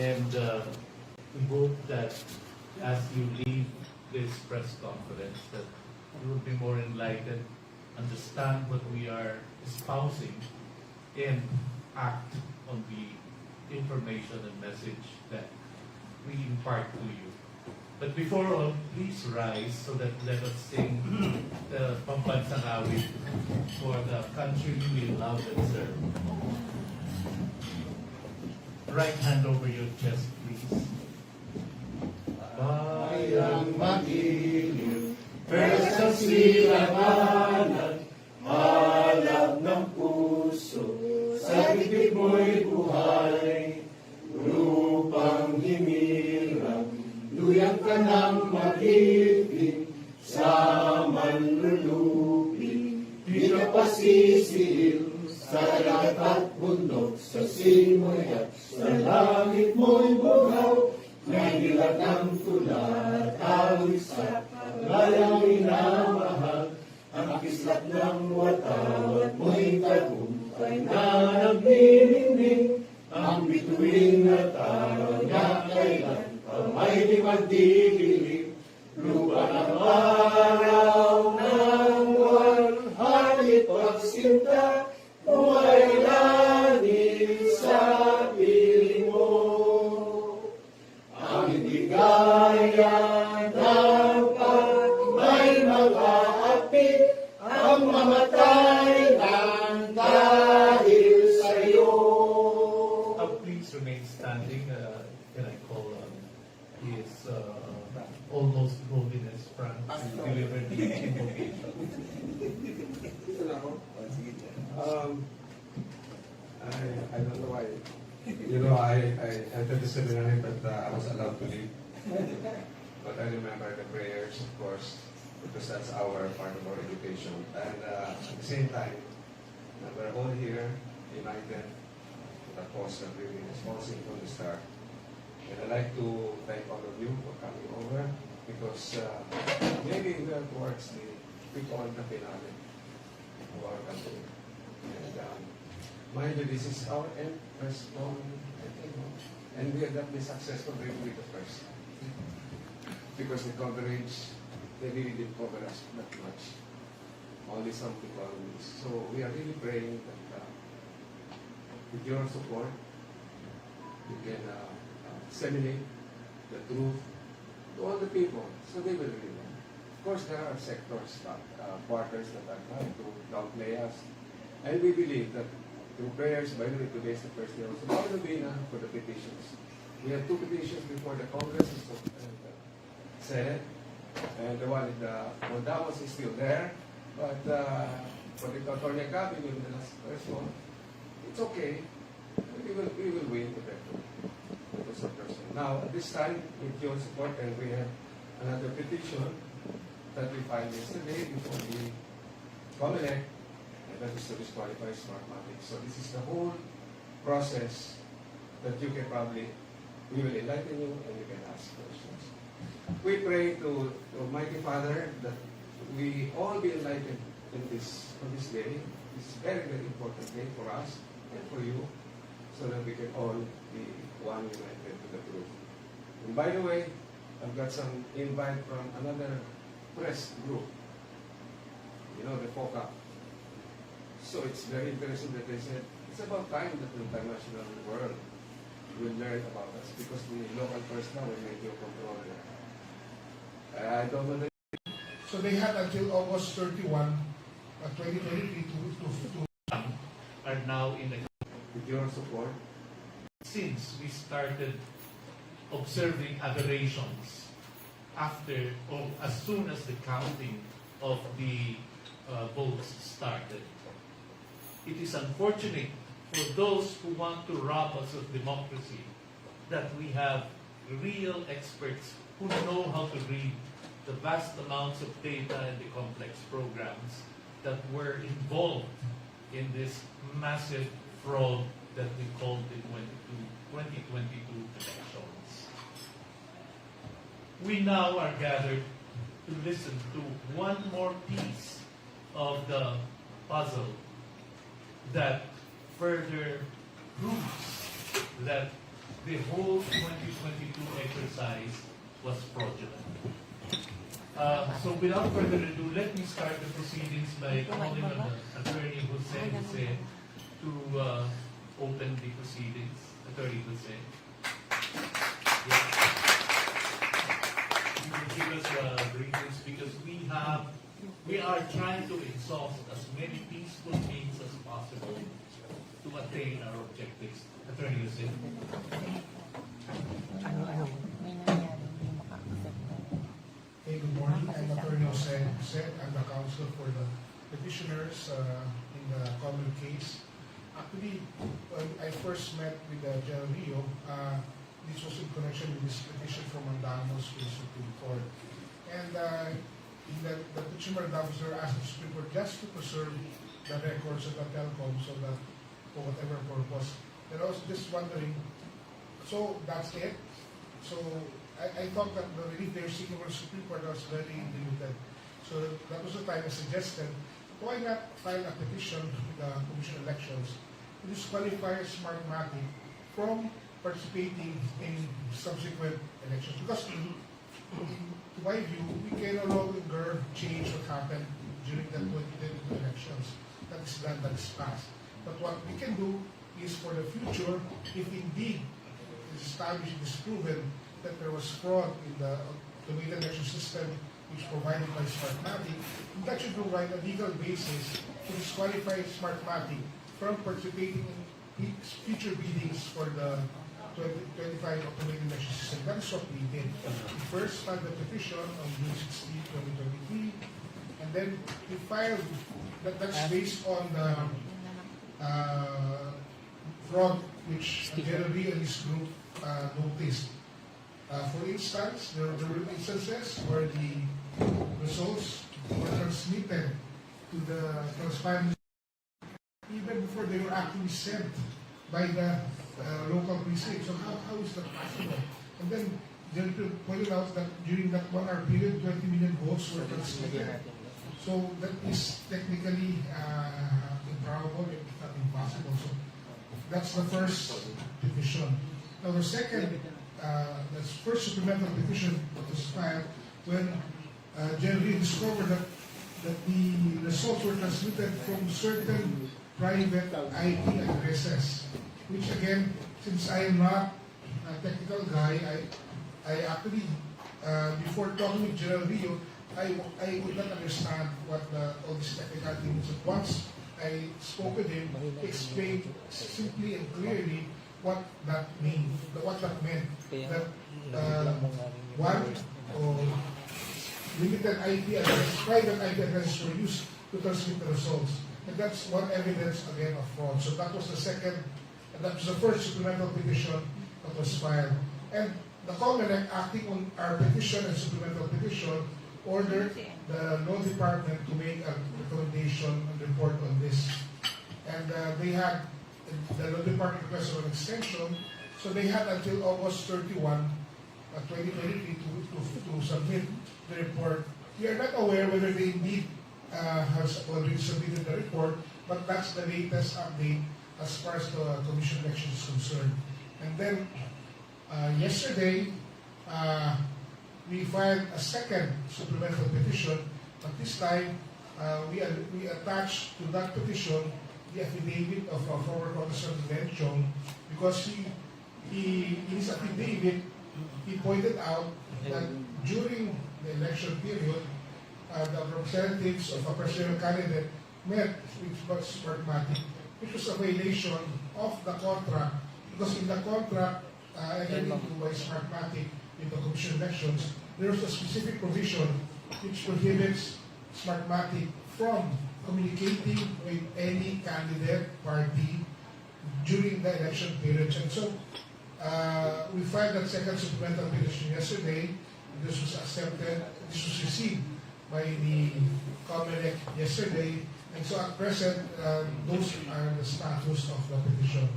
And we hope that as you leave this press conference, that you will be more enlightened, understand what we are espousing, and act on the information and message that we impart to you. But before all, please rise so that let us sing the pambansang awit for the country we love and serve. Right hand over your chest, please. Bayang magiliw, sa silanganan, halab ng puso, sa bibig mo'y buhay, lupang hiniram, luyang ka ng mag-ibig, sa manlulupi, di ka pasisiil, sa lahat at bundok, sa simoy at sa langit mo'y bugaw, may dilat ng tula, tawid sa layang minamahal, ang kislat ng watawat mo'y tagumpay na nagniningning, ang bituin na tawag na kailan pa may di magdidilim, lupa ng araw ng walhati pagsinta, buhay langit sa piling mo. Ang hindi gaya dapat may mga api, ang mamatay ng dahil sa'yo. Please remain standing. Can I call His Almost Holiness Frank to deliver the invocation? I don't know why. You know, I entered the seminary, but I was allowed to leave. But I remember the prayers, of course, because that's our part of our education. And at the same time, we're all here, united, with a cause that we've been espousing from the start. And I'd like to thank all of you for coming over, because maybe we are towards the quick-on na finale of our country. And mind you, this is our end Presscon, I think, and we have not been successful with the first. Because the coverage, they really didn't cover us that much. Only some people. So we are really praying that with your support, you can disseminate the truth to all the people, so they will really know. Of course, there are sectors, quarters that are trying to downplay us, and we believe that through prayers, by the way, today is the first day also, for the petitions. We have 2 petitions before the Congress and Senate, and the one in the Mondamos is still there, but for the California Cabinet, the last first one, it's okay. We will win the record. Now, at this time, with your support, and we have another petition that we filed yesterday before the Comelec, and that is to disqualify smart Matic. So this is the whole process that you can probably, we will enlighten you and you can ask questions. We pray to Almighty Father that we all be enlightened on this day. This is a very, very important day for us and for you, so that we can all be one united to the truth. And by the way, I've got some invite from another press group, you know, the FOCA. So it's very interesting that they said, it's about time that the international world will learn about us, because the local press now will make you control it. I don't know. So they had until August 31, 2023 to Are now in the With your support, since we started observing aberrations after or as soon as the counting of the votes started. It is unfortunate for those who want to rob us of democracy that we have real experts who know how to read the vast amounts of data and the complex programs that were involved in this massive fraud that we called the 2022 elections. We now are gathered to listen to one more piece of the puzzle that further proves that the whole 2022 exercise was fraudulent. So without further ado, let me start the proceedings by calling on the Attorney Jose to open the proceedings. Attorney Jose. Yes. You will give us briefings because we are trying to exhaust as many peaceful means as possible to attain our objectives. Attorney Jose. May nangyari, hindi maka-accept na. Hey, good morning. I'm Attorney Jose. I'm the counsel for the petitioners in the common case. Actually, when I first met with General Rio, this was in connection with this petition from Mandanos to the Supreme Court. And the petitioner officer asked the Supreme Court just to preserve the records of the telecom so that for whatever purpose. And I was just wondering, so that's it? So I thought that the relief they were seeking from the Supreme Court was very limited. So that was the time I suggested, why not file a petition with the Commission on Elections to disqualify Matic from participating in subsequent elections? Because in my view, we can no longer change what happened during the 2022 elections. That is done, that is passed. But what we can do is for the future, if indeed it is established, it is proven that there was fraud in the automated election system which provided by Matic, that should provide a legal basis to disqualify Matic from participating in future biddings for the 2025 automated election system. That is what we did. We first filed the petition on June 16, 2023, and then we filed, that's based on the fraud which General Rio and his group noticed. For instance, there were instances where the results were transmitted to the transparent even before they were actually sent by the local precinct. So how is that possible? And then General pointed out that during that 1 hour period, 20 million votes were transmitted. So that is technically improbable, if not impossible. So that's the first petition. Now the second, the first supplemental petition that was filed when General discovered that the results were transmitted from certain private IP addresses, which again, since I am not a technical guy, I actually, before talking with General Rio, I would not understand what all this technical means. But once I spoke with him, he explained simply and clearly what that meant. That one or limited IP address, private IP addresses were used to transmit the results. And that's one evidence again of fraud. So that was the second, and that was the first supplemental petition that was filed. And the COMELEC, acting on our petition and supplemental petition, ordered the law department to make a recommendation and report on this. And they had, the law department requested an extension, so they had until August 31, 2023 to submit the report. We are not aware whether they indeed has already submitted the report, but that's the latest update as far as the Commission election is concerned. And then yesterday, we filed a second supplemental petition, but this time we attached to that petition the affidavit of our former Congressman Glen, Chong, because in his affidavit, he pointed out that during the election period, the representatives of a presidential candidate met with Matic, which was a violation of the contract, because in the contract entered into by Matic in the Commission elections, there was a specific provision which prohibits Matic from communicating with any candidate party during the election period. And so we filed that second supplemental petition yesterday. This was accepted, this was received by the COMELEC yesterday. And so at present, those are the status of the petition.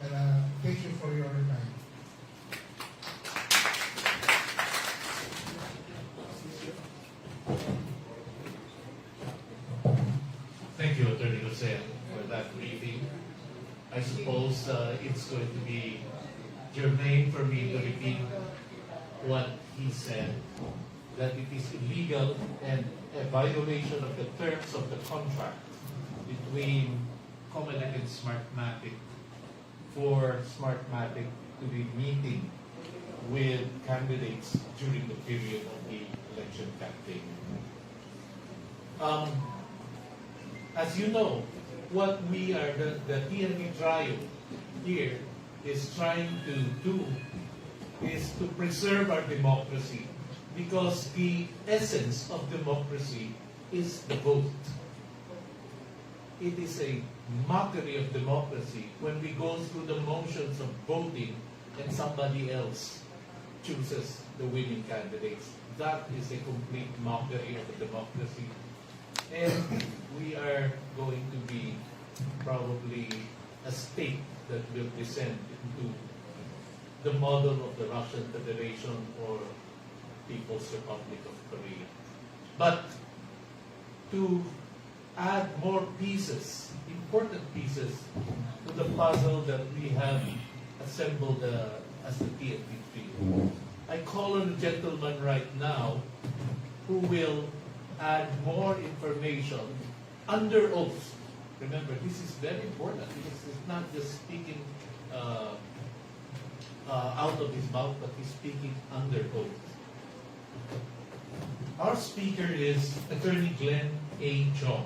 And thank you for your time. Thank you, Attorney Jose, for that briefing. I suppose it's going to be germane for me to repeat what he said, that it is illegal and a violation of the terms of the contract between Comelec and Smartmatic for Smartmatic to be meeting with candidates during the period of the election campaign. As you know, what we are, the TNE trial here is trying to do is to preserve our democracy, because the essence of democracy is the vote. It is a mockery of democracy when we go through the motions of voting and somebody else chooses the winning candidates. That is a complete mockery of democracy. And we are going to be probably a state that will descend into the model of the Russian Federation or People's Republic of Korea. But to add more pieces, important pieces, to the puzzle that we have assembled as the TNT3, I call on a gentleman right now who will add more information under oath. Remember, this is very important because it's not just speaking out of his mouth, but he's speaking under oath. Our speaker is Attorney Glen A. Chong.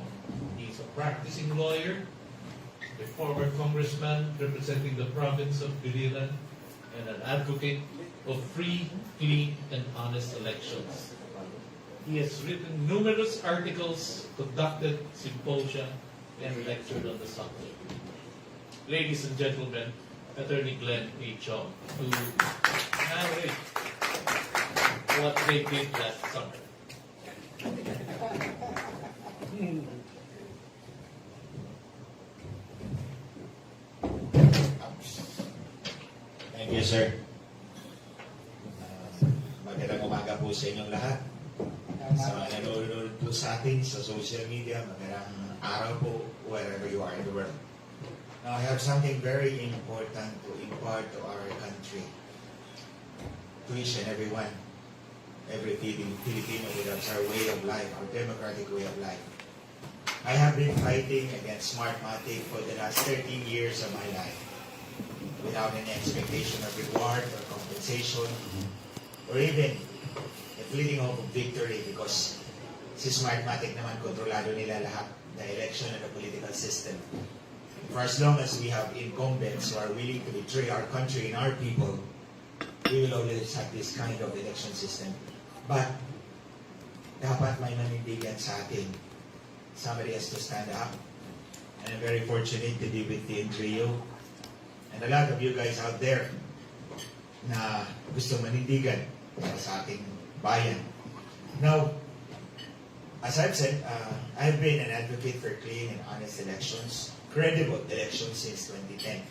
He's a practicing lawyer, a former congressman representing the province of Glen, and an advocate of free, clean, and honest elections. He has written numerous articles, conducted symposia, and lectured on the subject. Ladies and gentlemen, Attorney Glen A. Chong, to narrate what they did last summer. Thank you, sir. Magandang umaga po sa inyong lahat. Sa mga nanonood po sa atin sa social media, magandang araw po wherever you are in the world. Now, I have something very important to impart to our country, to each and everyone, every Filipino with our way of life, our democratic way of life. I have been fighting against Smartmatic for the last 13 years of my life without any expectation of reward or compensation or even a fleeting hope of victory, because si Smartmatic naman kontrolado nila lahat, the election and the political system. For as long as we have incumbents who are willing to betray our country and our people, we will always have this kind of election system. But dapat may manindigan sa atin. Somebody has to stand up. And I'm very fortunate to be with the trio and a lot of you guys out there na gusto manindigan sa ating bayan. Now, as I've said, I've been an advocate for clean and honest elections, credible elections since 2010.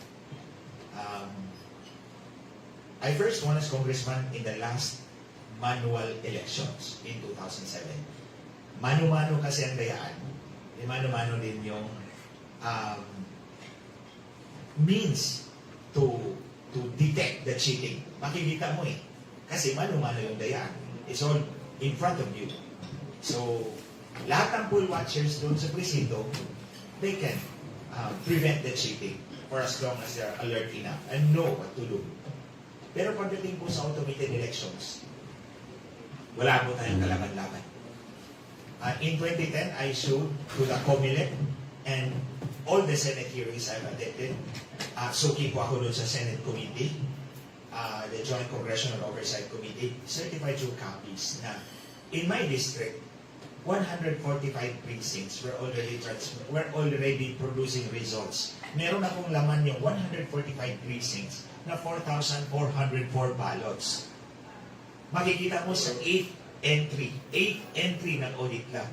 I first won as congressman in the last manual elections in 2007. Mano-mano kasi ang dayaan. Mano-mano din yung means to detect the cheating. Makikita mo eh. Kasi mano-mano yung dayaan. It's all in front of you. So, lahat ng poll watchers doon sa presinto, they can prevent the cheating for as long as they are alert enough and know what to do. Pero pagdating po sa automated elections, wala po tayong kalaban-laban. In 2010, I showed to the Comelec and all the Senate hearings I've attended. Suki po ako doon sa Senate Committee, the Joint Congressional Oversight Committee, certified true copies na in my district, 145 precincts were already producing results. Meron akong laman yung 145 precincts na 4,404 ballots. Makikita mo sa 8th entry ng audit lab.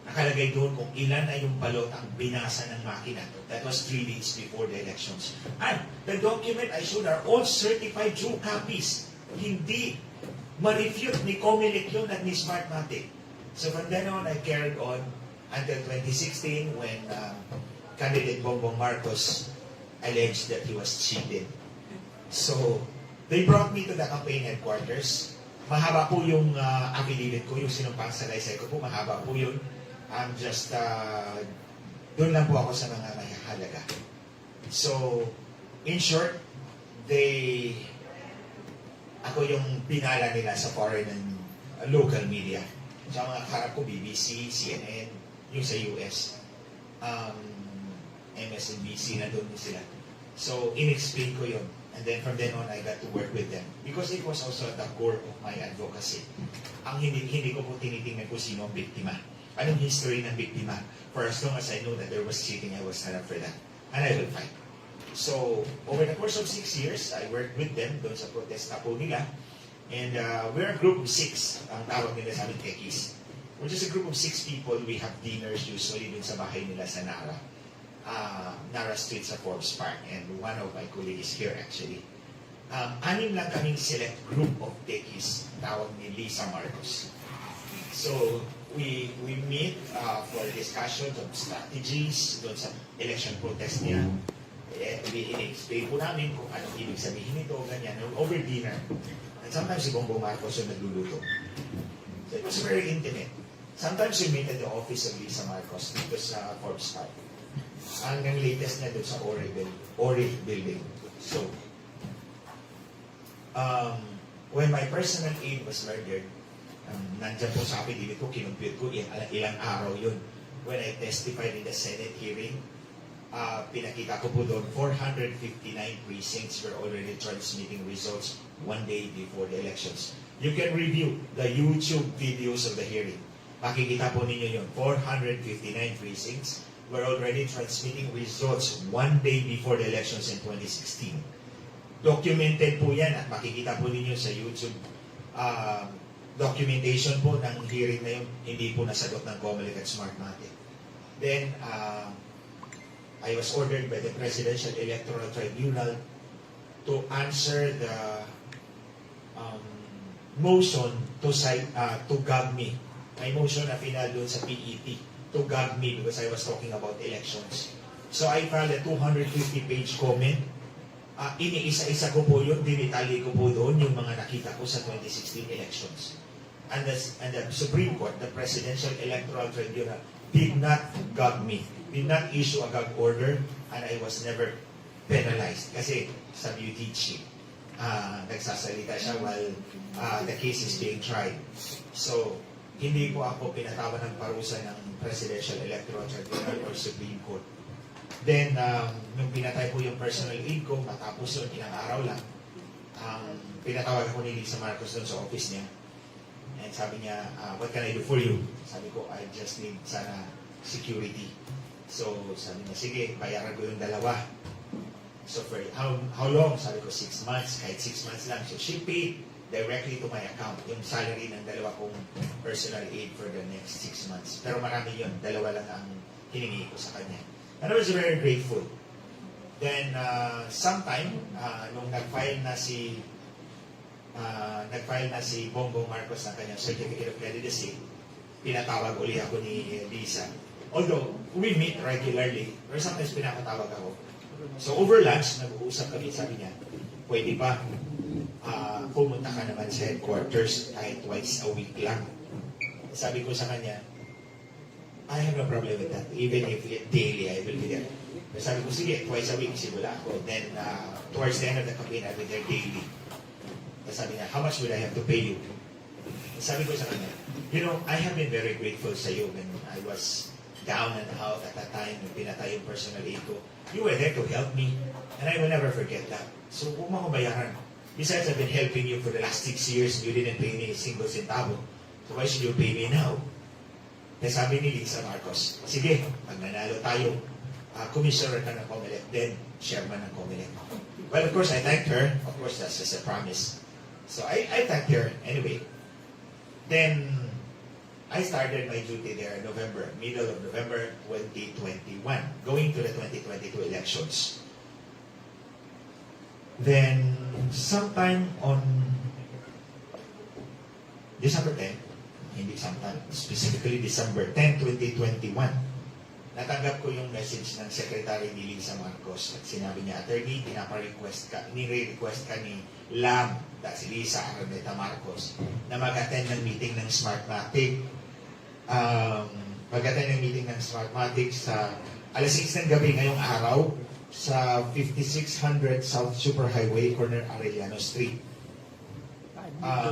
Nakalagay doon kung ilan na yung balot ang binasa ng makina. That was 3 days before the elections. And the document I showed are all certified true copies. Hindi ma-refute ni Comelec yun at ni Smartmatic. So from then on, I carried on until 2016 when candidate Bongbong Marcos alleged that he was cheated. So They brought me to the campaign headquarters. Mahaba po yung affidavit ko, yung sinumpang salaysay ko po, mahaba po yun. I'm just, doon lang po ako sa mga mahalaga. So, in short, ako yung pinala nila sa foreign and local media. Sa mga karap ko, BBC, CNN, yung sa US, MSNBC, na doon sila. So, in-explain ko yun. And then from then on, I got to work with them. Because it was also at the core of my advocacy. Ang hindi ko po tinitingnan ko sino ang biktima. Anong history ng biktima? For as long as I know that there was cheating, I will stand up for that. And I will fight. So, over the course of 6 years, I worked with them doon sa protesta po nila. And we're a group of 6, ang tawag nila sa amin, techies. We're just a group of 6 people. We have dinners usually doon sa bahay nila sa Nara Street sa Forbes Park. And one of my colleagues is here actually. 6 lang kaming select group of techies, tawag ni Lisa Marcos. So, we meet for discussions of strategies doon sa election protest niya. In-explain po namin kung anong ibig sabihin nito, ganyan, over dinner. And sometimes si Bongbong Marcos yung nagluluto. So it was very intimate. Sometimes we meet at the office of Lisa Marcos dito sa Forbes Park. Hanggang latest na doon sa Ori building. So, when my personal aide was murdered, nandyan po sa akin, ko, kinumpute ko, ilang araw yun. When I testified in the Senate hearing, pinakita ko po doon, 459 precincts were already transmitting results 1 day before the elections. You can review the YouTube videos of the hearing. Makikita po ninyo yun, 459 precincts were already transmitting results 1 day before the elections in 2016. Documented po yan at makikita po ninyo sa YouTube documentation po ng hearing na yun, hindi po nasagot ng COMELEC at Smart Matic. Then, I was ordered by the Presidential Electoral Tribunal to answer the motion to gag me. May motion na final doon sa PEP to gag me because I was talking about elections. So I filed a 250-page comment. Iniisa-isa ko po yun, dinitali ko po doon yung mga nakita ko sa 2016 elections. And the Supreme Court, the Presidential Electoral Tribunal, did not gag me, did not issue a gag order, and I was never penalized. Kasi sa beauty chief, nagsasalita siya while the case is being tried. So, hindi po ako pinatawa ng parusa ng Presidential Electoral Tribunal or Supreme Court. Then, nung pinatay po yung personal aid ko, matapos yun, ilang araw lang, pinatawag ako ni Lisa Marcos doon sa office niya. And sabi niya, what can I do for you? Sabi ko, I just need sana security. So, sabi niya, sige, bayaran ko yung 2. So, for how long? Sabi ko, 6 months. Kahit 6 months lang. So, she paid directly to my account yung salary ng 2 kong personal aid for the next 6 months. Pero marami yun. 2 lang ang hiningi ko sa kanya. And I was very grateful. Then, sometime, nung nag-file na si Bongbong Marcos ng kanyang Certificate of Candidacy, pinatawag uli ako ni Lisa. Although, we meet regularly, pero sometimes pinapatawag ako. So, over lunch, nag-uusap kami, sabi niya, pwede ba pumunta ka naman sa headquarters kahit twice a week lang. Sabi ko sa kanya, I have no problem with that. Even if daily, I will be there. Sabi ko, sige, twice a week, simula ako. Then, towards the end of the campaign, I'll be there daily. Sabi niya, how much would I have to pay you? Sabi ko sa kanya, you know, I have been very grateful sa iyo when I was down and out at that time, nung pinatay yung personal aid ko. You were there to help me, and I will never forget that. So, huwag mo akong bayaran. Besides, I've been helping you for the last 6 years and you didn't pay me a single centavo. So, why should you pay me now? Kaya sabi ni Lisa Marcos, sige, pag nanalo tayo, commissioner ka ng COMELEC, then chairman ng COMELEC. Well, of course, I thanked her. Of course, that's just a promise. So I thanked her anyway. Then, I started my duty there in middle of November 2021, going to the 2022 elections. Then, sometime on December 10, hindi sometime, specifically December 10, 2021, natanggap ko yung message ng Secretary ni Lisa Marcos at sinabi niya, Attorney, nire-request ka ni Lam, si Lisa Araneta Marcos, na mag-attend ng meeting ng Smart Matic. Mag-attend ng meeting ng Smart Matic sa alas 6 ng gabi ngayong araw sa 5600 South Superhighway, corner Arellano Street.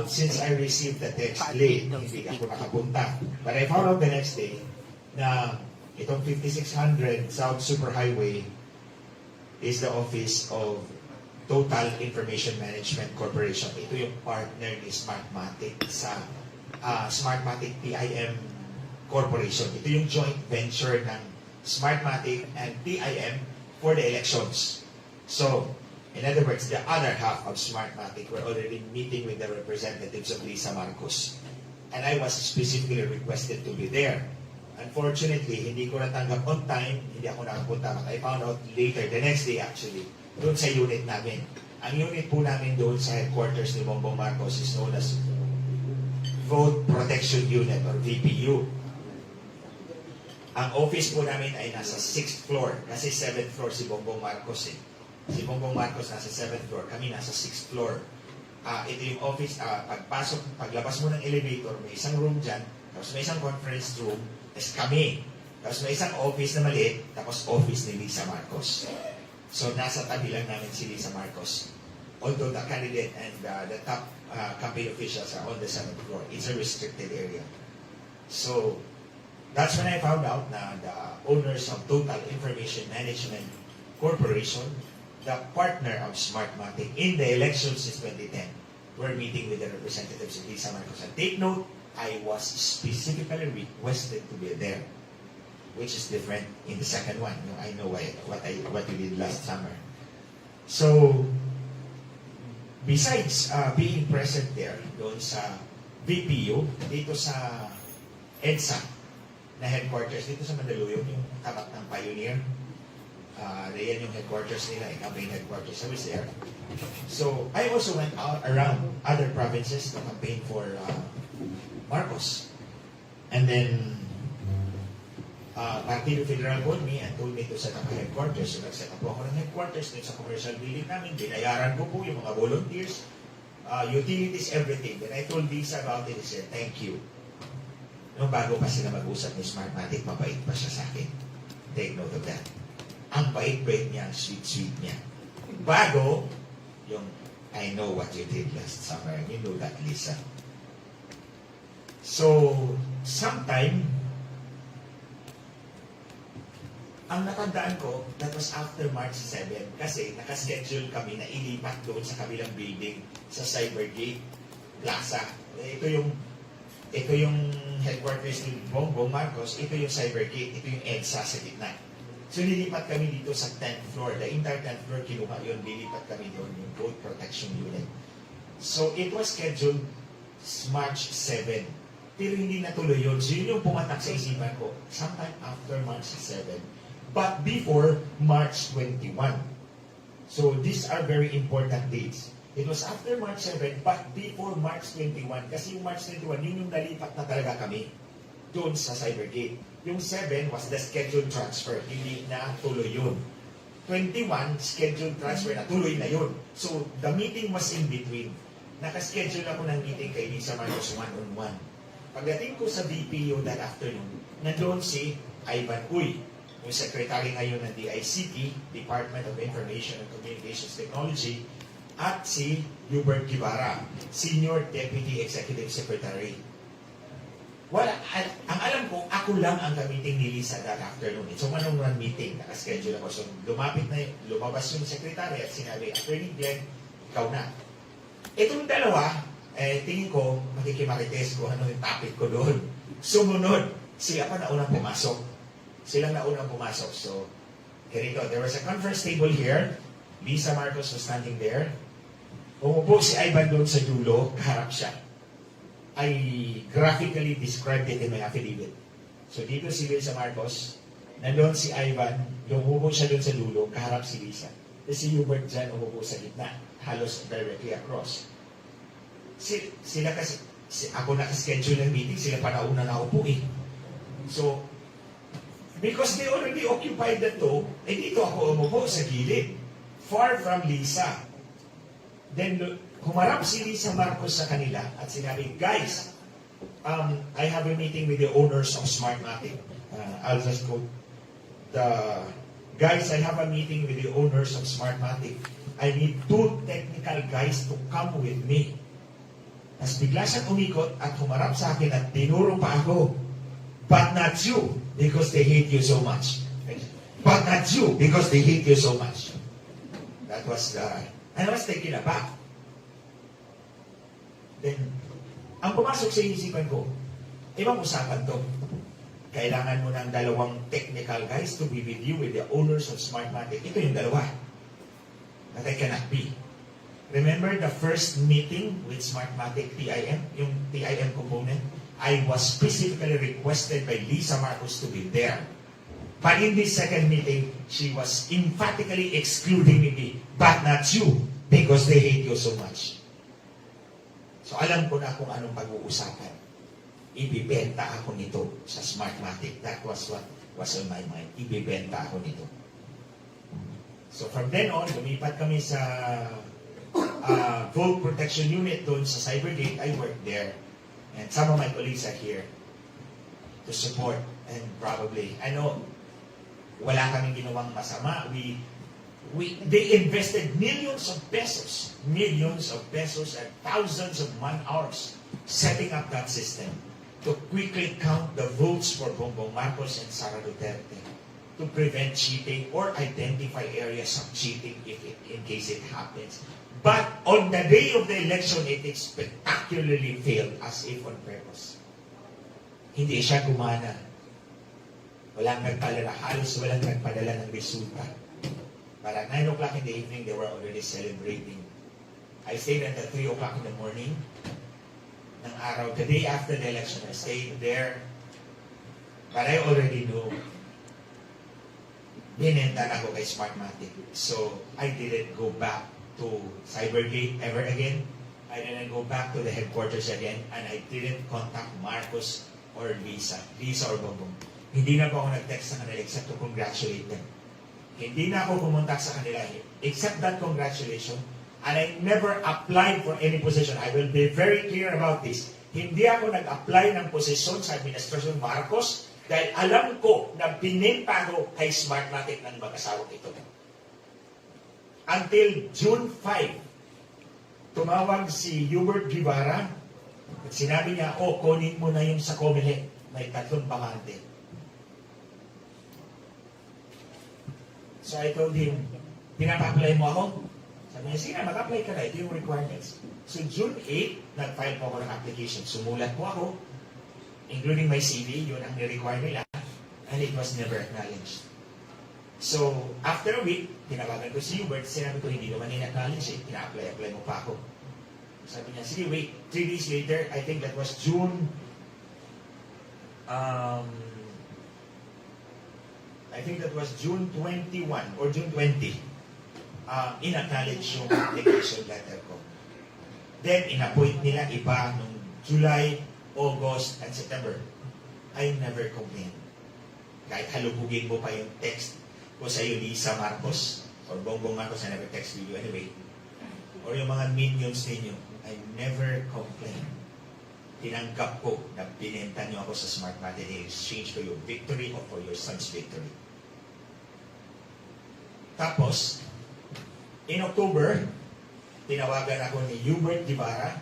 Since I received the text late, hindi ako nakapunta. But I found out the next day na itong 5600 South Superhighway is the office of Total Information Management Corporation. Ito yung partner ni Smartmatic sa Smartmatic PIM Corporation. Ito yung joint venture ng Smartmatic and PIM for the elections. So, in other words, the other half of Smartmatic were already meeting with the representatives of Lisa Marcos. And I was specifically requested to be there. Unfortunately, hindi ko natanggap on time, hindi ako nakapunta. But I found out later, the next day actually, doon sa unit namin. Ang unit po namin doon sa headquarters ni Bongbong Marcos is known as Vote Protection Unit or VPU. Ang office po namin ay nasa 6th floor kasi 7th floor si Bongbong Marcos eh. Si Bongbong Marcos nasa 7th floor, kami nasa 6th floor. Ito yung office, paglabas mo ng elevator, may isang room dyan, tapos may isang conference room, tapos kami. Tapos may isang office na maliit, tapos office ni Lisa Marcos. So nasa tabi lang namin si Lisa Marcos. Although the candidate and the top campaign officials are on the 7th floor, it's a restricted area. So, that's when I found out na the owners of Total Information Management Corporation, the partner of Smartmatic in the elections since 2010, were meeting with the representatives of Lisa Marcos. And take note, I was specifically requested to be there, which is different in the second one. I know what we did last summer. So, besides being present there, doon sa VPU, dito sa EDSA, na headquarters dito sa Mandaluyong, yung tapat ng Pioneer. Yan yung headquarters nila, yung campaign headquarters. I was there. So, I also went out around other provinces to campaign for Marcos. And then, Partido Federal called me and told me to set up a headquarters. So, nag-set up ako ng headquarters dito sa commercial building namin. Binayaran ko po yung mga volunteers, utilities, everything. Then I told Lisa about it. I said, thank you. Nung bago pa sila mag-usap ni Smartmatic, mabait pa siya sa akin. Take note of that. Ang bait-bait niya, sweet-sweet niya. Bago, yung, I know what you did last summer. You know that, Lisa. So, sometime, ang natandaan ko, that was after March 7, kasi nakaschedule kami na ilipat doon sa kabilang building sa Cybergate Plaza. Ito yung headquarters ni Bongbong Marcos, ito yung Cybergate, ito yung EDSA sa gitna. So, nilipat kami dito sa 10th floor. The entire 10th floor, kinuha yun, nilipat kami doon, yung Vote Protection Unit. So, it was scheduled March 7. Pero hindi natuloy yun. So, yun yung pumatak sa isipan ko, sometime after March 7, but before March 21. So, these are very important dates. It was after March 7, but before March 21. Kasi yung March 21, yun yung nalipat na talaga kami doon sa Cybergate. Yung 7 was the scheduled transfer. Hindi na tuloy yun. 21, scheduled transfer na tuloy na yun. So, the meeting was in between. Nakaschedule ako ng meeting kay Lisa Marcos one-on-one. Pagdating ko sa VPO that afternoon, nandoon si Ivan Uy, yung secretary ngayon ng DICT, Department of Information and Communications Technology, at si Hubert Guevara, Senior Deputy Executive Secretary. Ang alam ko, ako lang ang gamitin ni Lisa that afternoon. It's a one-on-one meeting, nakaschedule ako. So, lumabas yung secretary at sinabi, Atty. Glen, ikaw na. Itong dalawa, tingin ko, makikimarites ko ano yung topic ko doon. Sumunod, sila pa naunang pumasok. Silang naunang pumasok. So, here we go. There was a conference table here. Lisa Marcos was standing there. Umupo si Ivan doon sa dulo, kaharap siya. I graphically described it in my affidavit. So dito si Lisa Marcos, nandoon si Ivan, umupo siya doon sa dulo, kaharap si Lisa. Tapos si Hubert dyan, umupo sa gitna, halos directly across. Sila kasi, ako nakaschedule ng meeting, sila pa nauna na upo eh. So, Because they already occupied the two, eh dito ako umupo sa gilid. Far from Lisa. Then, humarap si Lisa Marcos sa kanila at sinabi, guys, I have a meeting with the owners of Smart Matic. I'll just quote the guys, I have a meeting with the owners of Smart Matic. I need 2 technical guys to come with me. Tapos bigla siyang umikot at humarap sa akin at tinuro pa ako. But not you, because they hate you so much. But not you, because they hate you so much. That was the... I was taken aback. Then, ang pumasok sa isipan ko, ibang usapan to. Kailangan mo ng 2 technical guys to be with you with the owners of Smart Matic. Ito yung 2. That I cannot be. Remember the first meeting with Smart Matic TIM, yung TIM component? I was specifically requested by Lisa Marcos to be there. But in this second meeting, she was emphatically excluding me, but not you, because they hate you so much. So alam ko na kung anong pag-uusapan. Ibibenta ako nito sa Smart Matic. That was what was on my mind. Ibibenta ako nito. So from then on, lumipat kami sa Volt Protection Unit doon sa Cybergate. I worked there. And some of my colleagues are here to support. And probably, I know, wala kaming ginawang masama. They invested millions of pesos and thousands of man-hours setting up that system to quickly count the votes for Bongbong Marcos and Sara Duterte to prevent cheating or identify areas of cheating in case it happens. But on the day of the election, it spectacularly failed as if on purpose. Hindi siya gumana. Walang nagpadala, halos walang nagpadala ng resulta. Para 9 o'clock in the evening, they were already celebrating. I stayed until 3 o'clock in the morning ng araw. The day after the election, I stayed there. But I already knew binenta na ako kay Smart Matic. So, I didn't go back to Cybergate ever again. I didn't go back to the headquarters again. And I didn't contact Marcos or Lisa or Bongbong. Hindi na po ako nag-text sa kanila except to congratulate them. Hindi na ako pumunta sa kanila except that congratulation. And I never applied for any position. I will be very clear about this. Hindi ako nag-apply ng posisyon sa Administrasyon Marcos dahil alam ko na binenta ko kay Smart Matic ng mag-asawang ito. Until June 5, tumawag si Hubert Guevara at sinabi niya, kunin mo na yung sa Comelec. May 3 bakante. So I told him, pinapa-apply mo ako? Sabi niya, sige, mag-apply ka na. Ito yung requirements. So June 8, nag-file po ako ng application. Sumulat po ako, including my CV, yun ang ni-require nila. And it was never acknowledged. So, after a week, tinawagan ko si Hubert, sinabi ko, hindi naman in-acknowledge Pina-apply mo pa ako. Sabi niya, sige, wait. 3 days later, I think that was June, I think that was June 21 or June 20, in-acknowledge yung application letter ko. Then, in-appoint nila iba noong July, August, and September. I never complained. Kahit halugugin mo pa yung text ko sa iyo, Lisa Marcos, or Bongbong Marcos, I never text you anyway. Or yung mga minions ninyo, I never complained. Tinanggap ko na binenta niyo ako sa Smart Matic in exchange for your victory or for your son's victory. Tapos, in October, tinawagan ako ni Hubert Guevara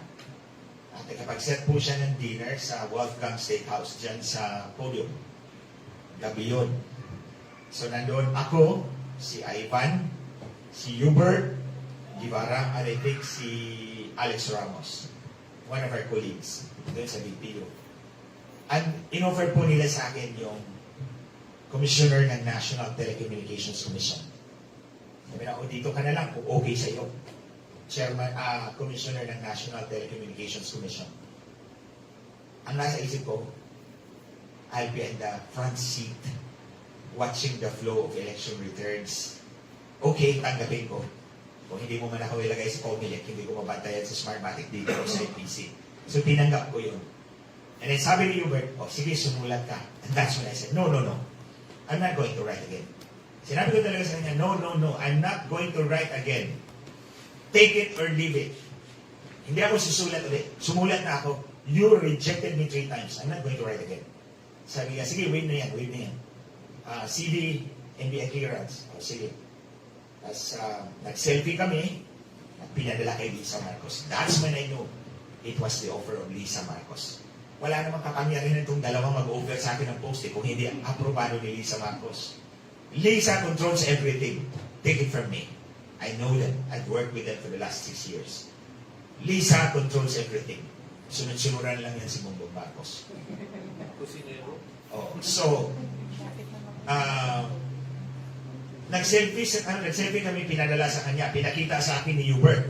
at nakapag-set po siya ng dinner sa Wolfgang Steakhouse dyan sa podium. Gabi yun. So, nandoon ako, si Ivan, si Hubert Guevara, and I think si Alex Ramos, one of our colleagues, doon sa BPO. And in-offer po nila sa akin yung Commissioner ng National Telecommunications Commission. Sabi na, dito ka na lang kung okay sa iyo. Chairman, Commissioner ng National Telecommunications Commission. Ang nasa isip ko, I'll be in the front seat watching the flow of election returns. Okay, tanggapin ko. Kung hindi mo man ako ilagay sa Comelec, hindi ko mabantayan sa Smart Matic dito o sa IPC. So, tinanggap ko yun. And then sabi ni Hubert, sige, sumulat ka. And that's when I said, no. I'm not going to write again. Sinabi ko talaga sa kanya, no, I'm not going to write again. Take it or leave it. Hindi ako susulat ulit. Sumulat na ako. You rejected me 3 times. I'm not going to write again. Sabi niya, sige, wave na yan. CD, NBI clearance. O, sige. Tapos, nag-selfie kami. At pinadala kay Lisa Marcos. That's when I knew it was the offer of Lisa Marcos. Wala namang kapangyarihan itong dalawang mag-offer sa akin ng post kung hindi aprobado ni Lisa Marcos. Lisa controls everything. Take it from me. I know that. I've worked with them for the last 6 years. Lisa controls everything. Sunod-sunuran lang yan si Bongbong Marcos. Oh, so, nag-selfie kami, pinadala sa kanya, pinakita sa akin ni Hubert.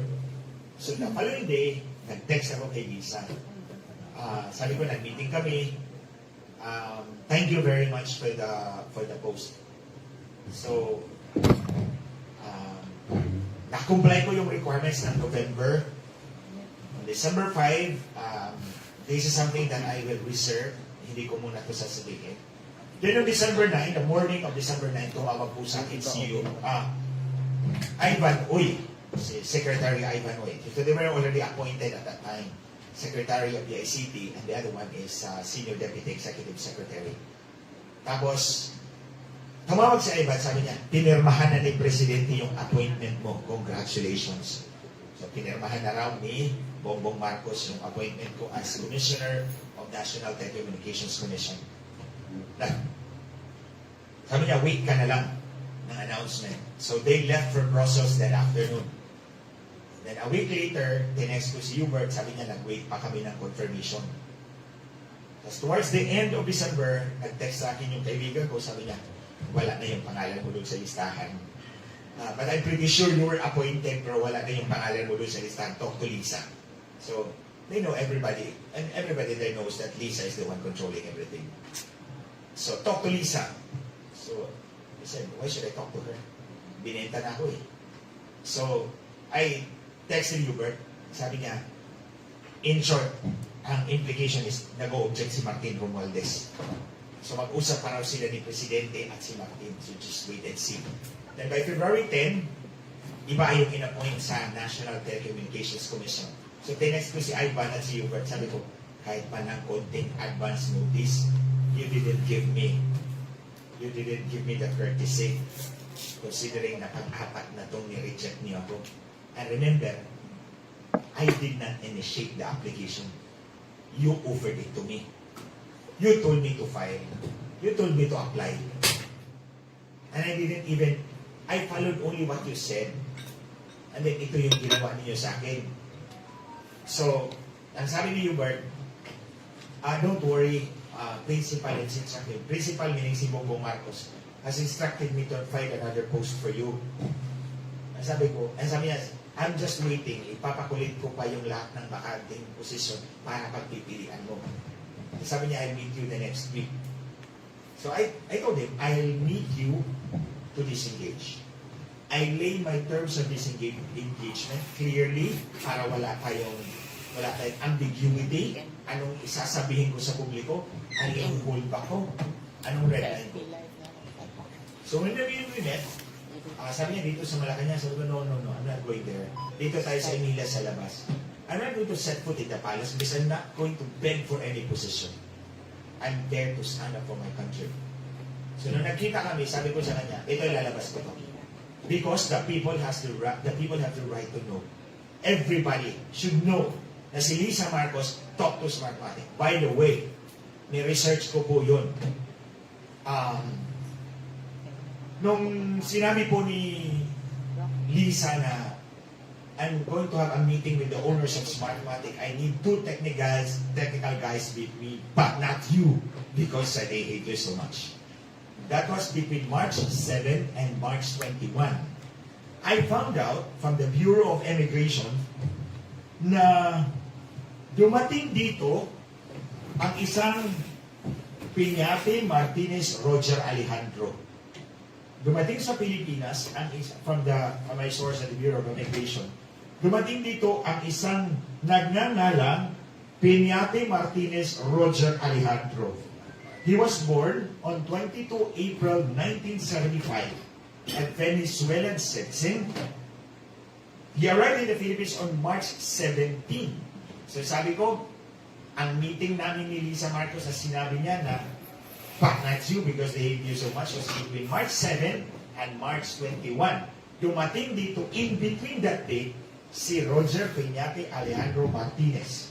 So, the following day, nag-text ako kay Lisa. Sabi ko, nag-meeting kami. Thank you very much for the post. So, na-comply ko yung requirements ng November. On December 5, this is something that I will reserve. Hindi ko muna ito sasabihin. Then on December 9, the morning of December 9, tumawag po sa akin si Ivan Uy, si Secretary Ivan Uy. So they were already appointed at that time, Secretary of the ICT, and the other one is Senior Deputy Executive Secretary. Tapos, tumawag si Ivan, sabi niya, pinirmahan na ni Presidente yung appointment mo. Congratulations. So, pinirmahan na raw ni Bongbong Marcos yung appointment ko as Commissioner of National Telecommunications Commission. Sabi niya, wait ka na lang ng announcement. So, they left for Brussels that afternoon. Then, a week later, tinext ko si Hubert, sabi niya, nag-wait pa kami ng confirmation. Tapos, towards the end of December, nag-text sa akin yung kaibigan ko, sabi niya, wala na yung pangalan mo doon sa listahan. But I'm pretty sure you were appointed pero wala na yung pangalan mo doon sa listahan. Talk to Lisa. So, they know everybody. And everybody there knows that Lisa is the one controlling everything. So, talk to Lisa. So, I said, why should I talk to her? Binenta na ako eh. So, I texted Hubert. Sabi niya, in short, ang implication is nag-o-object si Martin Romualdez. So mag-usap pa raw sila ni Presidente at si Matic. So just wait and see. Then by February 10, iba yung in-appoint sa National Telecommunications Commission. So tinext ko si Ivan at si Hubert. Sabi ko, kahit pa ng konting advance notice, you didn't give me the courtesy considering na pang-apat na itong ni-reject niyo ako. And remember, I did not initiate the application. You offered it to me. You told me to file. You told me to apply. And I followed only what you said. And then ito yung ginawa niyo sa akin. So, ang sabi ni Hubert, don't worry, principal instructed. Principal meaning si Bongbong Marcos has instructed me to file another post for you. Ang sabi niya, I'm just waiting. Ipapakulit ko pa yung lahat ng bakanting posisyon para pagpipilian mo. Sabi niya, I'll meet you the next week. So I told him, I'll meet you to disengage. I lay my terms of engagement clearly para wala tayong ambiguity. Anong isasabihin ko sa publiko? Ano yung holdback ko? Anong red line ko? So when we met, sabi niya dito sa Malacanang, sabi ko, no, I'm not going there. Dito tayo sa Emilia sa labas. I'm not going to set foot in the palace because I'm not going to beg for any position. I'm there to stand up for my country. So nung nagkita kami, sabi ko sa kanya, ito lalabas ko to. Because the people have the right to know. Everybody should know na si Lisa Marcos talk to Smart Matic. By the way, may research ko po yun. Nung sinabi po ni Lisa na I'm going to have a meeting with the owners of Smartmatic. I need 2 technical guys with me, but not you, because they hate you so much. That was between March 7 and March 21. I found out from the Bureau of Immigration na dumating dito ang isang Piñate Martinez Roger Alejandro. Dumating sa Pilipinas, from my source at the Bureau of Immigration, dumating dito ang isang nagngangalang Piñate Martinez Roger Alejandro. He was born on 22 April 1975 at Venezuelan citizen. He arrived in the Philippines on March 17. So sabi ko, ang meeting namin ni Lisa Marcos na sinabi niya na fuck not you because they hate you so much was between March 7 and March 21. Dumating dito in between that date si Roger Peñate Alejandro Martinez.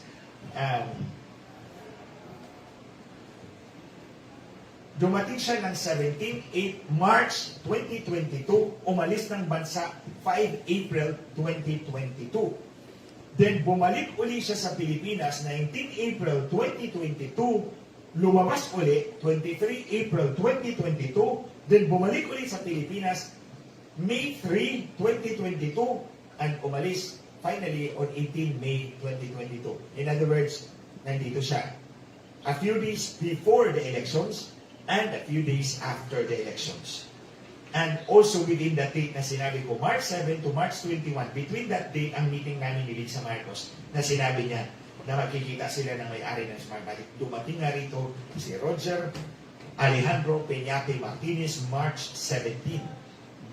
Dumating siya ng 8 March 2022, umalis ng bansa 5 April 2022. Then bumalik uli siya sa Pilipinas 19 April 2022, lumabas uli 23 April 2022, then bumalik uli sa Pilipinas May 3, 2022, and umalis finally on 18 May 2022. In other words, nandito siya a few days before the elections and a few days after the elections. And also within that date na sinabi ko, March 7 to March 21, between that date ang meeting namin ni Lisa Marcos na sinabi niya na magkikita sila ng may-ari ng Smart Matic. Dumating nga rito si Roger Alejandro Peñate Martinez, March 17,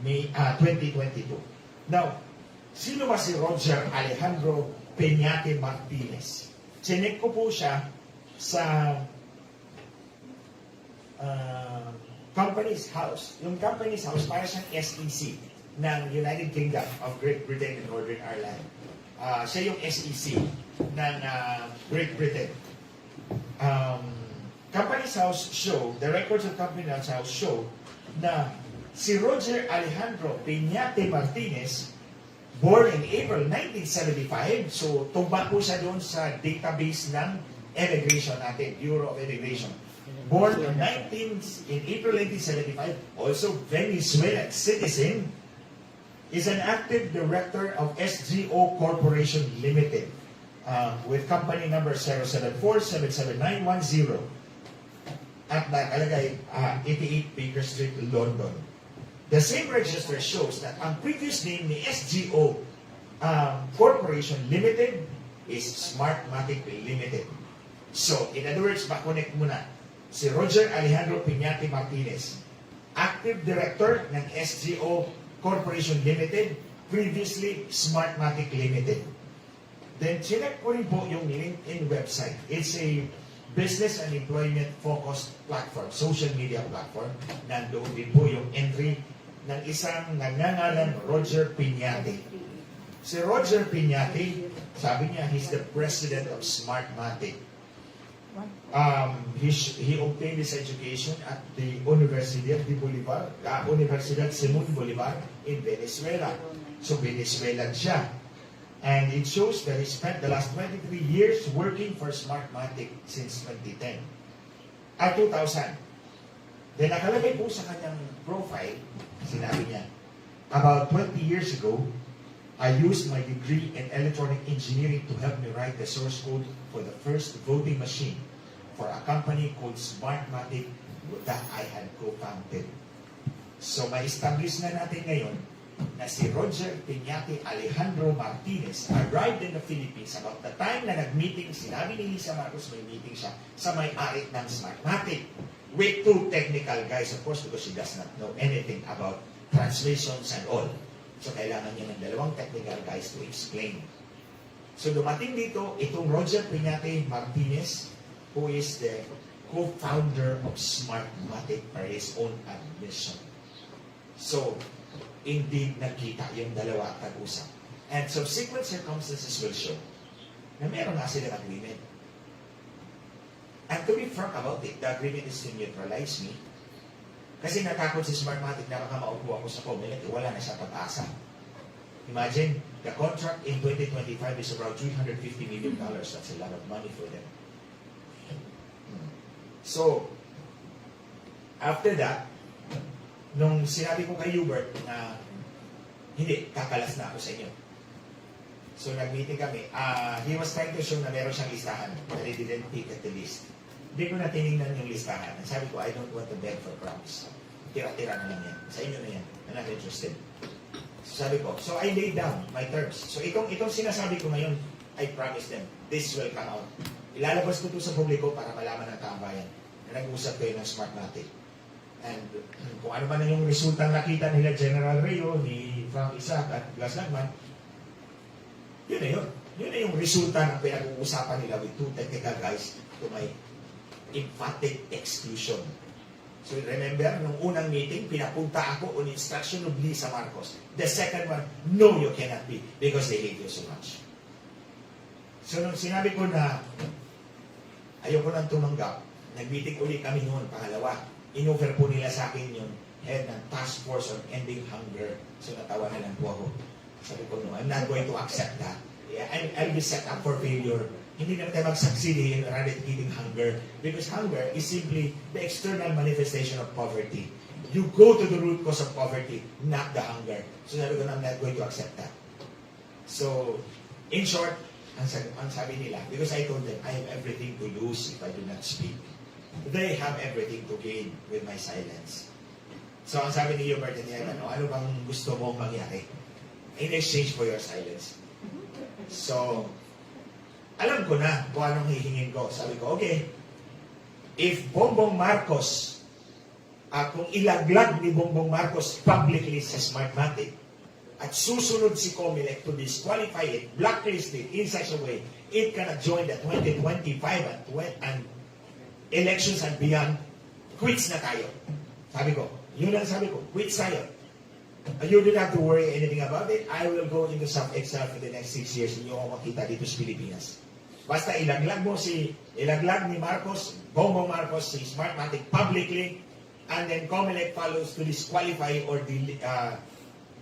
May 2022. Now, sino ba si Roger Alejandro Peñate Martinez? Chinek ko po siya sa Company's House. Yung Company's House, para siyang SEC ng United Kingdom of Great Britain and Northern Ireland. Siya yung SEC ng Great Britain. Company's House show, the records of Company's House show na si Roger Alejandro Peñate Martinez, born in April 1975, so tumba po siya doon sa database ng immigration natin, Bureau of Immigration. Born in April 1975, also Venezuelan citizen, is an active director of SGO Corporation Limited with company number 074-77910 at nakalagay 88 Baker Street, London. The same register shows that ang previous name ni SGO Corporation Limited is Smart Matic Limited. So, in other words, makonek muna. Si Roger Alejandro Peñate Martinez, active director ng SGO Corporation Limited, previously Smartmatic Limited. Then, chinek ko rin po yung LinkedIn website. It's a business and employment focused platform, social media platform. Nandoon din po yung entry ng isang nangangalan Roger Peñate. Si Roger Peñate, sabi niya, he's the president of Smartmatic. He obtained his education at the Universidad de Bolivar, Universidad Simon Bolivar in Venezuela. So Venezuelan siya. And it shows that he spent the last 23 years working for Smartmatic since 2010. At 2000. Then nakalagay po sa kanyang profile, sinabi niya, about 20 years ago, I used my degree in electronic engineering to help me write the source code for the first voting machine for a company called Smartmatic that I had co-founded. So, ma-establish na natin ngayon na si Roger Peñate Alejandro Martinez arrived in the Philippines about the time na nag-meeting, sinabi ni Lisa Marcos may meeting siya sa may-ari ng Smartmatic with two technical guys, of course, because she does not know anything about translations and all. So, kailangan niya ng dalawang technical guys to explain. So, dumating dito, itong Roger Peñate Martinez, who is the co-founder of Smartmatic for his own admission. So, indeed, nagkita yung dalawa at tag-usap. And subsequent circumstances will show na meron nga silang agreement. And to be frank about it, the agreement is to neutralize me. Kasi natakot si Smartmatic na baka maupo ako sa Comelec, wala na siya pag-asa. Imagine, the contract in 2025 is around $350 million. That's a lot of money for them. So, after that, nung sinabi ko kay Hubert na hindi, kakalas na ako sa inyo. So, nag-meeting kami. He was trying to show na meron siyang listahan but he didn't pick at the list. Hindi ko na tinignan yung listahan. And sabi ko, I don't want to beg for crumbs. Tira-tira na lang yan. Sa inyo na yan. I'm not interested. So, sabi ko, so I laid down my terms. So, itong sinasabi ko ngayon, I promise them, this will come out. Ilalabas ko ito sa publiko para malaman ng taong bayan na na nag-usap kayo ng Smart Matic. And kung ano man yung resulta nakita nila General Rayo, ni Frank Isaac at Gas Lagman, yun na yun. Yun na yung resulta ng pinag-uusapan nila with two technical guys to my emphatic exclusion. So remember, nung unang meeting, pinapunta ako on instruction of Lisa Marcos. The second one, no, you cannot be because they hate you so much. So nung sinabi ko na ayoko nang tumanggap, nag-meeting ulit kami noon, pangalawa. In-offer po nila sa akin yung head ng Task Force on Ending Hunger. So natawa na lang po ako. Sabi ko, no, I'm not going to accept that. I'll be set up for failure. Hindi naman tayo mag-succeed in eradicating hunger because hunger is simply the external manifestation of poverty. You go to the root cause of poverty, not the hunger. So sabi ko, I'm not going to accept that. So, in short, ang sabi nila, because I told them, I have everything to lose if I do not speak. They have everything to gain with my silence. So, ang sabi ni Hubert and Evan, ano bang gusto mong mangyari in exchange for your silence? So, alam ko na kung anong hihingin ko. Sabi ko, okay, if Bongbong Marcos, kung ilaglag ni Bongbong Marcos publicly sa Smart Matic, at susunod si Comelec to disqualify it, blacklist it in such a way, it cannot join the 2025 and elections and beyond, quits na tayo. Sabi ko, yun lang sabi ko, quits tayo. You don't have to worry anything about it. I will go into self-exile for the next 6 years. Hindi ako makita dito sa Pilipinas. Basta ilaglag ni Marcos, Bongbong Marcos, si Smart Matic publicly, and then Comelec follows to disqualify or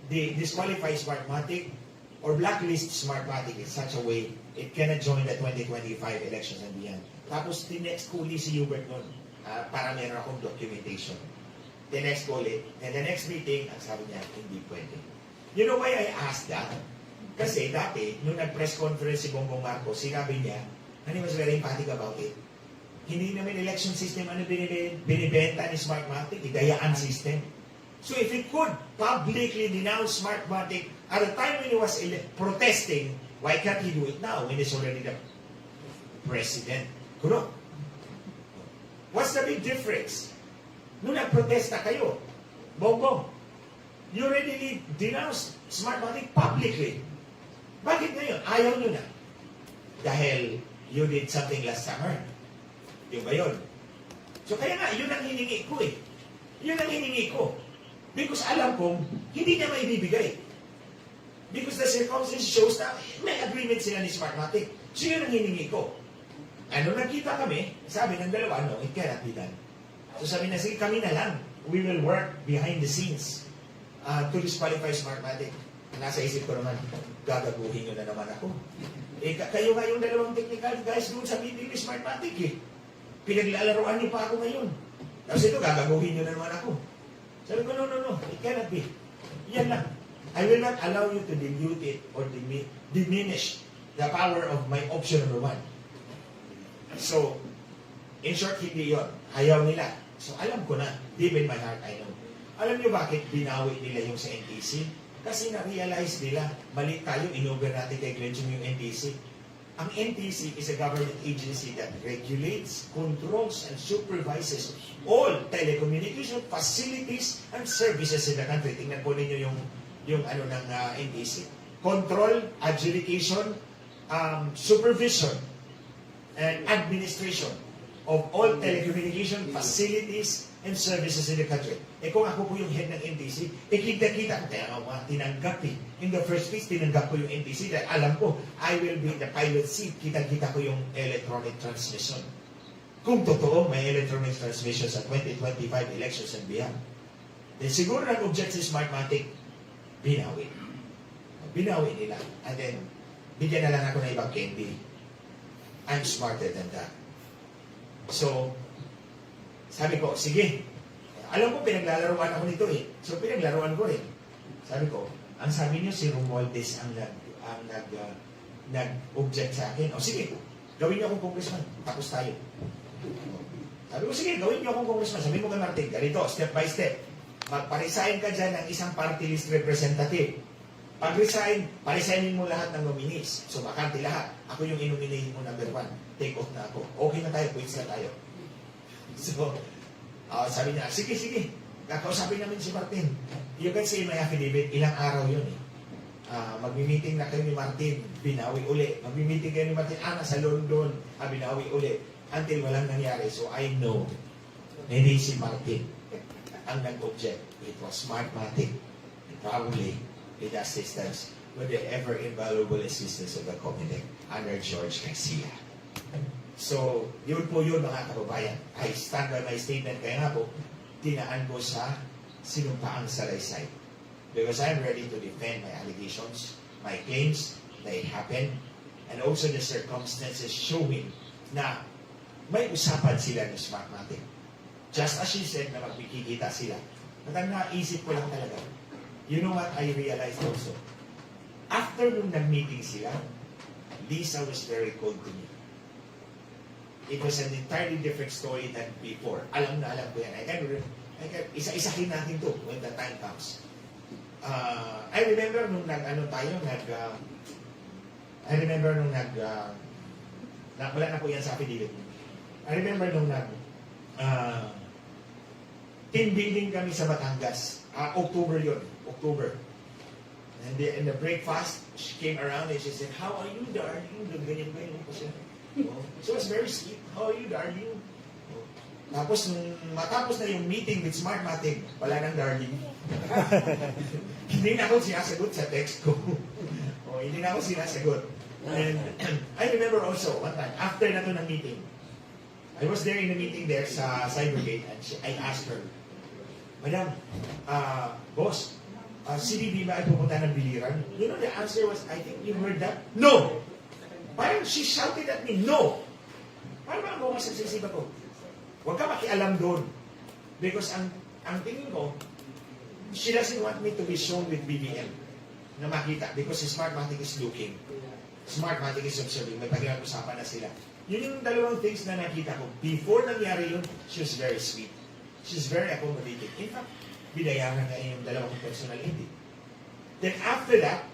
disqualify Smart Matic or blacklist Smart Matic in such a way it cannot join the 2025 elections and beyond. Tapos tinext ko ulit si Hubert noon para meron akong documentation. Tinext ko ulit. And the next meeting, ang sabi niya, hindi pwede. You know why I asked that? Kasi dati, nung nag-press conference si Bongbong Marcos, sinabi niya, and he was very emphatic about it, hindi namin election system ano binibenta ni Smart Matic, idayaan system. So if he could publicly denounce Smart Matic at the time when he was protesting, why can't he do it now when he's already the president? Kuno? What's the big difference? Nung nagprotesta kayo, Bongbong, you already denounced Smart Matic publicly. Bakit ngayon? Ayaw nyo na. Dahil you did something last summer. Yung ba yun? So kaya nga, yun ang hiningi ko eh. Yun ang hiningi ko. Because alam kong, hindi niya maibibigay. Because the circumstances shows na may agreement sila ni Smart Matic. So yun ang hiningi ko. Ano nakita kami, sabi ng dalawa, no, it cannot be done. So sabi na, sige, kami na lang. We will work behind the scenes to disqualify Smart Matic. Nasa isip ko naman, gagaguhin nyo na naman ako. Eh, kayo nga yung dalawang technical guys doon sa meeting ni Smart Matic eh. Pinaglalaroan niyo pa ako ngayon. Tapos ito, gagaguhin nyo na naman ako. Sabi ko, no, it cannot be. Yan lang. I will not allow you to dilute it or diminish the power of my option number 1. So, in short, hindi yun. Ayaw nila. So, alam ko na. Deep in my heart, I know. Alam niyo bakit binawi nila yung sa NTC? Kasi na-realize nila, mali tayo, in-over natin kay Glen yung NTC. Ang NTC is a government agency that regulates, controls, and supervises all telecommunication facilities and services in the country. Tingnan po ninyo yung ano ng NTC. Control, adjudication, supervision, and administration of all telecommunication facilities and services in the country. Eh kung ako po yung head ng NTC, kita-kita ko, kaya ako tinanggap eh. In the first place, tinanggap ko yung NTC dahil alam ko, I will be in the pilot seat, kita-kita ko yung electronic transmission. Kung totoo, may electronic transmission sa 2025 elections and beyond. Then siguro nag-object si Smart Matic, binawi. Binawi nila. And then, bigyan na lang ako ng ibang candy. I'm smarter than that. So, sabi ko, sige. Alam ko, pinaglalaruan ako nito eh. So, pinaglaruan ko rin. Sabi ko, ang sabi niyo si Romualdez ang nag-object sa akin. O sige, gawin niyo akong congressman. Tapos tayo. Sabi ko, sige, gawin niyo akong congressman. Sabi mo kay Martin, ganito, step by step. Magpa-resign ka dyan ng isang party list representative. Pag-resign, pa-resignin mo lahat ng nominees. So, bakante lahat. Ako yung inominate mo number 1. Take off na ako. Okay na tayo, quits na tayo. So, sabi niya, sige, kakausapin namin si Martin. You can say in my affidavit, ilang araw yun eh. Magmi-meeting na kayo ni Martin, binawi uli. Magmi-meeting kayo ni Martin, nasa London, binawi uli. Until walang nangyari. So I know, hindi si Martin ang nag-object. It was Smart Matic. Probably with the assistance, with the ever-invaluable assistance of the committee under George Garcia. So, yun po yun mga kababayan. I stand by my statement. Kaya nga po, tinaan ko sa sinumpaang salaysay. Because I'm ready to defend my allegations, my claims that it happened, and also the circumstances showing na may usapan sila ng Smart Matic. Just as she said na magkikita sila. At ang naisip ko lang talaga, you know what I realized also? After nung nag-meeting sila, Lisa was very cold to me. It was an entirely different story than before. Alam na alam ko yan. Isa-isahin natin to when the time comes. I remember nung wala na po yan sa affidavit. I remember nung team building kami sa Batangas. October yun. October. And in the breakfast, she came around and she said, "How are you, darling?" Ganyan po siya. So it was very sweet. "How are you, darling?" Tapos, nung matapos na yung meeting with Smart Matic, wala nang darling. Hindi na ako sinasagot sa text ko. Hindi na ako sinasagot. And I remember also, one time, after na to ng meeting, I was there in the meeting there sa Cybergate, and I asked her, "Madam, boss, si Bibi ba ay pupunta ng biliran?" You know, the answer was, I think you heard that? No! Parang she shouted at me, no! Parang ba ako masagsisiba ko? Huwag ka makialam doon. Because ang tingin ko, she doesn't want me to be shown with BBM na makita. Because si Smart Matic is looking. Smart Matic is observing. May pag-usapan na sila. Yun yung dalawang things na nakita ko. Before nangyari yun, she was very sweet. She's very accommodating. In fact, binayaran na yung dalawang personality. Then after that,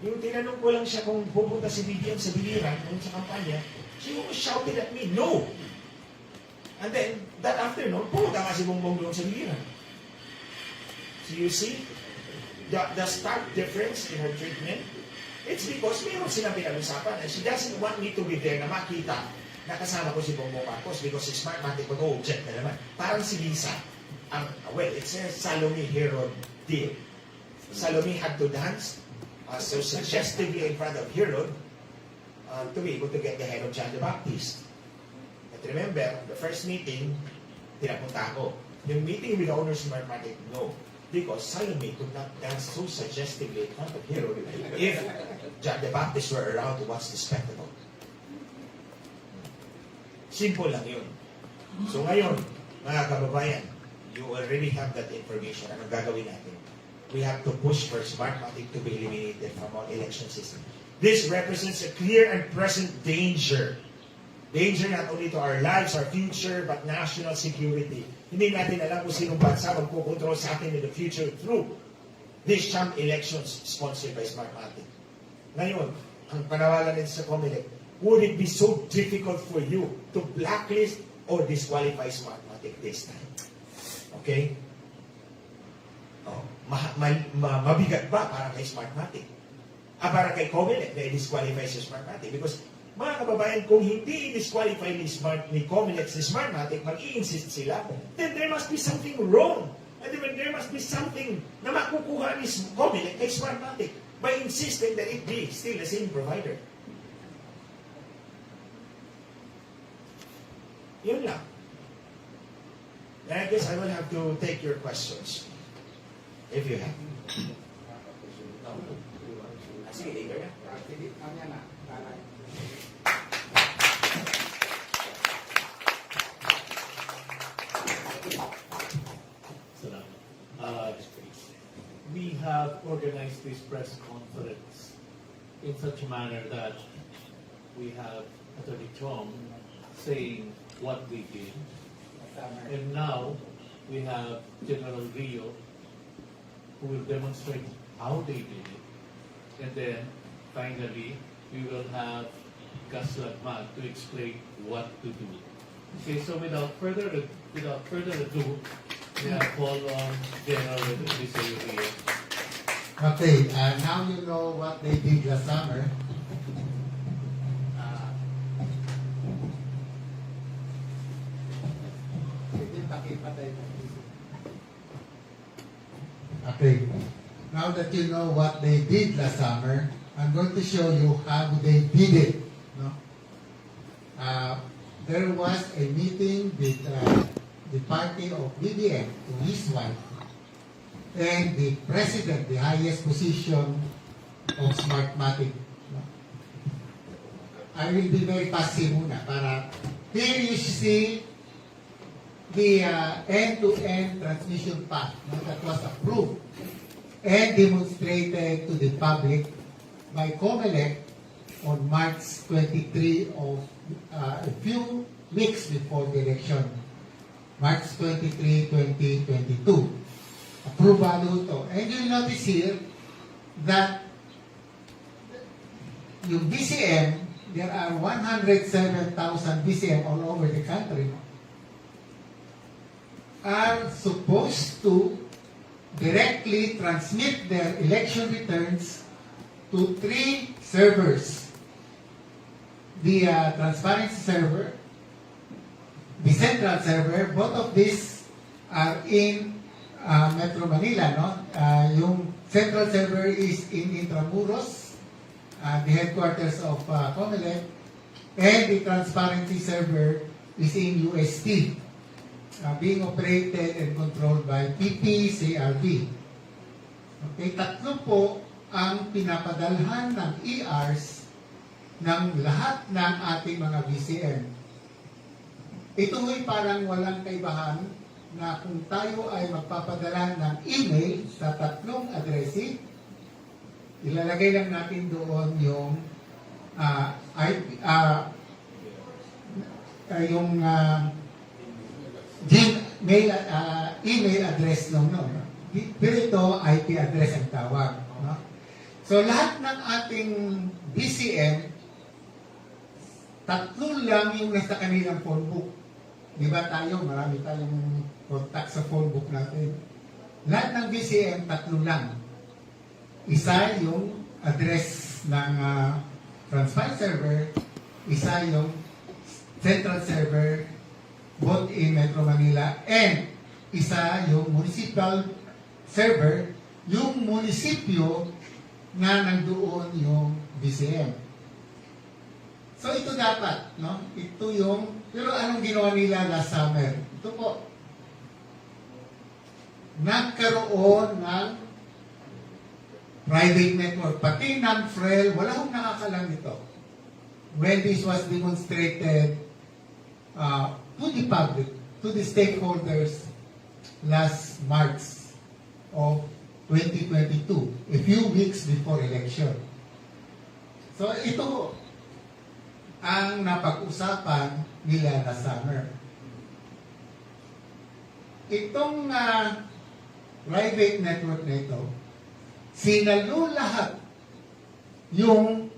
yung tinanong ko lang siya kung pupunta si BBM sa biliran, kung sa kampanya, she almost shouted at me, no! And then, that afternoon, pumunta nga si Bongbong doon sa biliran. So you see, the stark difference in her treatment, it's because mayroon silang pinag-usapan and she doesn't want me to be there na makita na kasama ko si Bongbong Marcos because si Smart Matic ko object na naman. Parang si Lisa. Well, it's a Salome Herod deal. Salome had to dance so suggestively in front of Herod to be able to get the head of John the Baptist. But remember, the first meeting, pinapunta ko. Yung meeting with the owner of Smart Matic, no. Because Salome could not dance so suggestively in front of Herod if John the Baptist were around to watch the spectacle. Simple lang yun. So ngayon, mga kababayan, you already have that information. Anong gagawin natin? We have to push for Smart Matic to be eliminated from our election system. This represents a clear and present danger. Danger not only to our lives, our future, but national security. Hindi natin alam kung sinong bansa magkukontrol sa atin in the future through these sham elections sponsored by Smart Matic. Ngayon, ang panawagan nito sa COMELEC, would it be so difficult for you to blacklist or disqualify Smart Matic this time? Okay? Mabigat ba para kay Smart Matic? Para kay COMELEC na i-disqualify si Smart Matic? Because, mga kababayan, kung hindi i-disqualify ni COMELEC si Smart Matic, mag-i-insist sila, then there must be something wrong. And then there must be something na makukuha ni COMELEC kay Smart Matic by insisting that it be still the same provider. Yun lang. And I guess I will have to take your questions. If you have. Sige, later na. We have organized this press conference in such a manner that we have Atty. Chong saying what they did, and now we have General Rio who will demonstrate how they did it, and then finally we will have Gas Lagmag to explain what to do Okay, so without further ado, may I call on General Visario. Okay, now you know what they did last summer. Okay, now that you know what they did last summer, I'm going to show you how they did it. No? There was a meeting with the party of BBM to his wife and the president, the highest position of Smart Matic. No? I will be very passive muna para here you see the end-to-end transmission path that was approved and demonstrated to the public by COMELEC on March 23 of a few weeks before the election. March 23, 2022. Approval ito. And you'll notice here that yung BCM, there are 107,000 BCM all over the country, are supposed to directly transmit their election returns to 3 servers. The transparency server, the central server, both of these are in Metro Manila, no? Yung central server is in Intramuros, the headquarters of COMELEC, and the transparency server is in UST, being operated and controlled by PPCRB. Okay, tatlo po ang pinapadalhan ng ERs ng lahat ng ating mga BCM. Ito ay parang walang kaibahan na kung tayo ay magpapadala ng email sa tatlong addressee, ilalagay lang natin doon yung email address no. Pero ito IP address ang tawag, no? So lahat ng ating BCM, tatlo lang yung nasa kanilang phone book. Di ba tayo, marami tayong contact sa phone book natin. Lahat ng BCM, tatlo lang. Isa yung address ng transfer server, isa yung central server, both in Metro Manila, and isa yung municipal server, yung munisipyo na nandoon yung BCM. So ito dapat, no? Ito yung, pero anong ginawa nila last summer? Ito po, nagkaroon ng private network. Pati ng FREL, wala akong nakakalam ito. When this was demonstrated to the public, to the stakeholders last March of 2022, a few weeks before election. So ito ang napag-usapan nila na summer. Itong private network na ito, sinalo lahat yung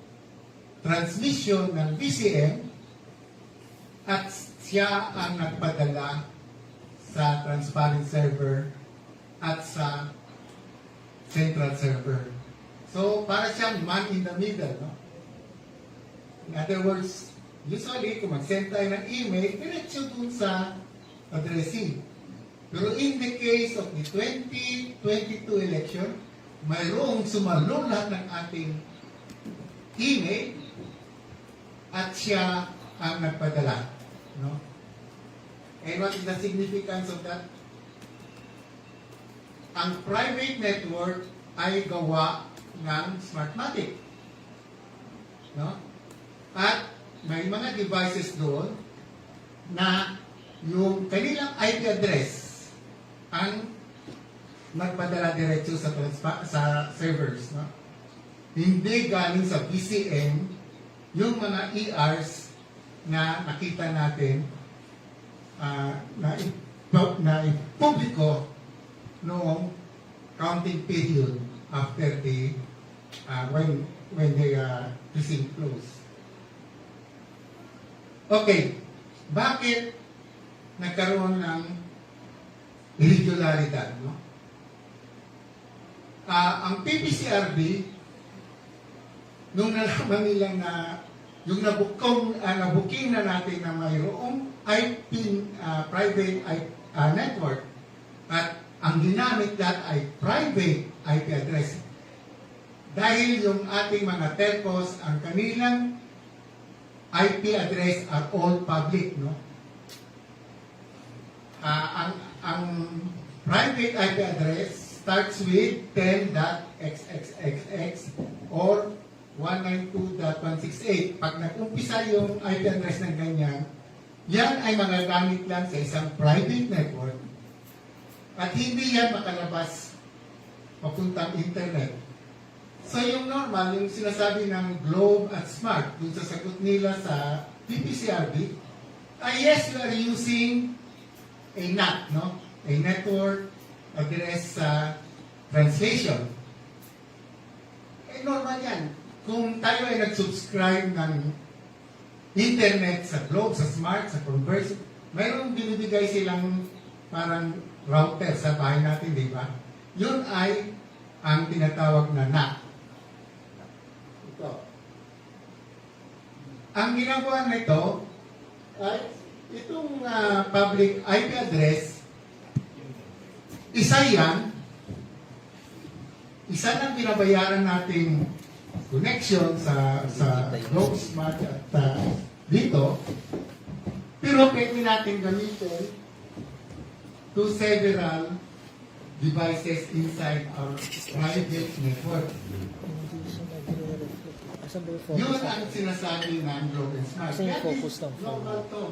transmission ng BCM at siya ang nagpadala sa transparent server at sa central server. So, para siyang man in the middle, no? In other words, usually, kung mag-send tayo ng email, diretso dun sa addressee. Pero in the case of the 2022 election, mayroong sumalo lahat ng ating email at siya ang nagpadala. No? And what is the significance of that? Ang private network ay gawa ng Smartmatic. No? At may mga devices doon na yung kanilang IP address ang nagpadala diretso sa servers. No? Hindi galing sa BCM yung mga ERs na nakita natin na ipubliko noong counting period after the when the precinct closed. Okay, bakit nagkaroon ng irregularidad, no? Ang PPCRB, nung nalaman nila na yung nabuking na natin na mayroong IP, private network, at ang ginamit that ay private IP address. Dahil yung ating mga telcos, ang kanilang IP address are all public, no? Ang private IP address starts with 10.xxxx or 192.168. Pag nag-umpisa yung IP address ng ganyan, yan ay magagamit lang sa isang private network at hindi yan makalabas papuntang internet. So yung normal, yung sinasabi ng Globe at Smart, dun sa sagot nila sa PPCRB, ay yes, we are using a NAT, no? A Network Address Translation. Eh, normal yan. Kung tayo ay nag-subscribe ng internet sa Globe, sa Smart, sa Converse, mayroong binibigay silang parang router sa bahay natin, di ba? Yun ay ang tinatawag na NAT. Ito. Ang ginagawa nito ay itong public IP address, isa lang binabayaran nating connection sa Globe Smart at dito, pero pwede natin gamitin to several devices inside our private network. Yun ang sinasabi ng Globe and Smart. Kasi yung focus ng Normal to.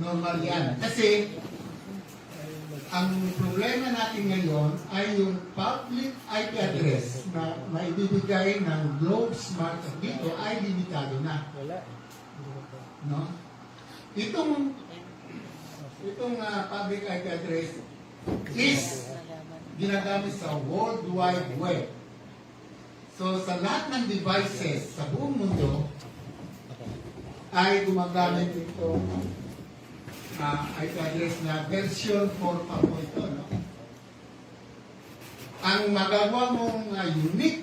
Normal yan. Kasi ang problema natin ngayon ay yung public IP address na maibibigay ng Globe Smart at dito ay limitado na. No? Itong public IP address is ginagamit sa World Wide Web. So sa lahat ng devices sa buong mundo ay gumagamit itong IP address na version 4 pa po ito, no? Ang magawa mong unique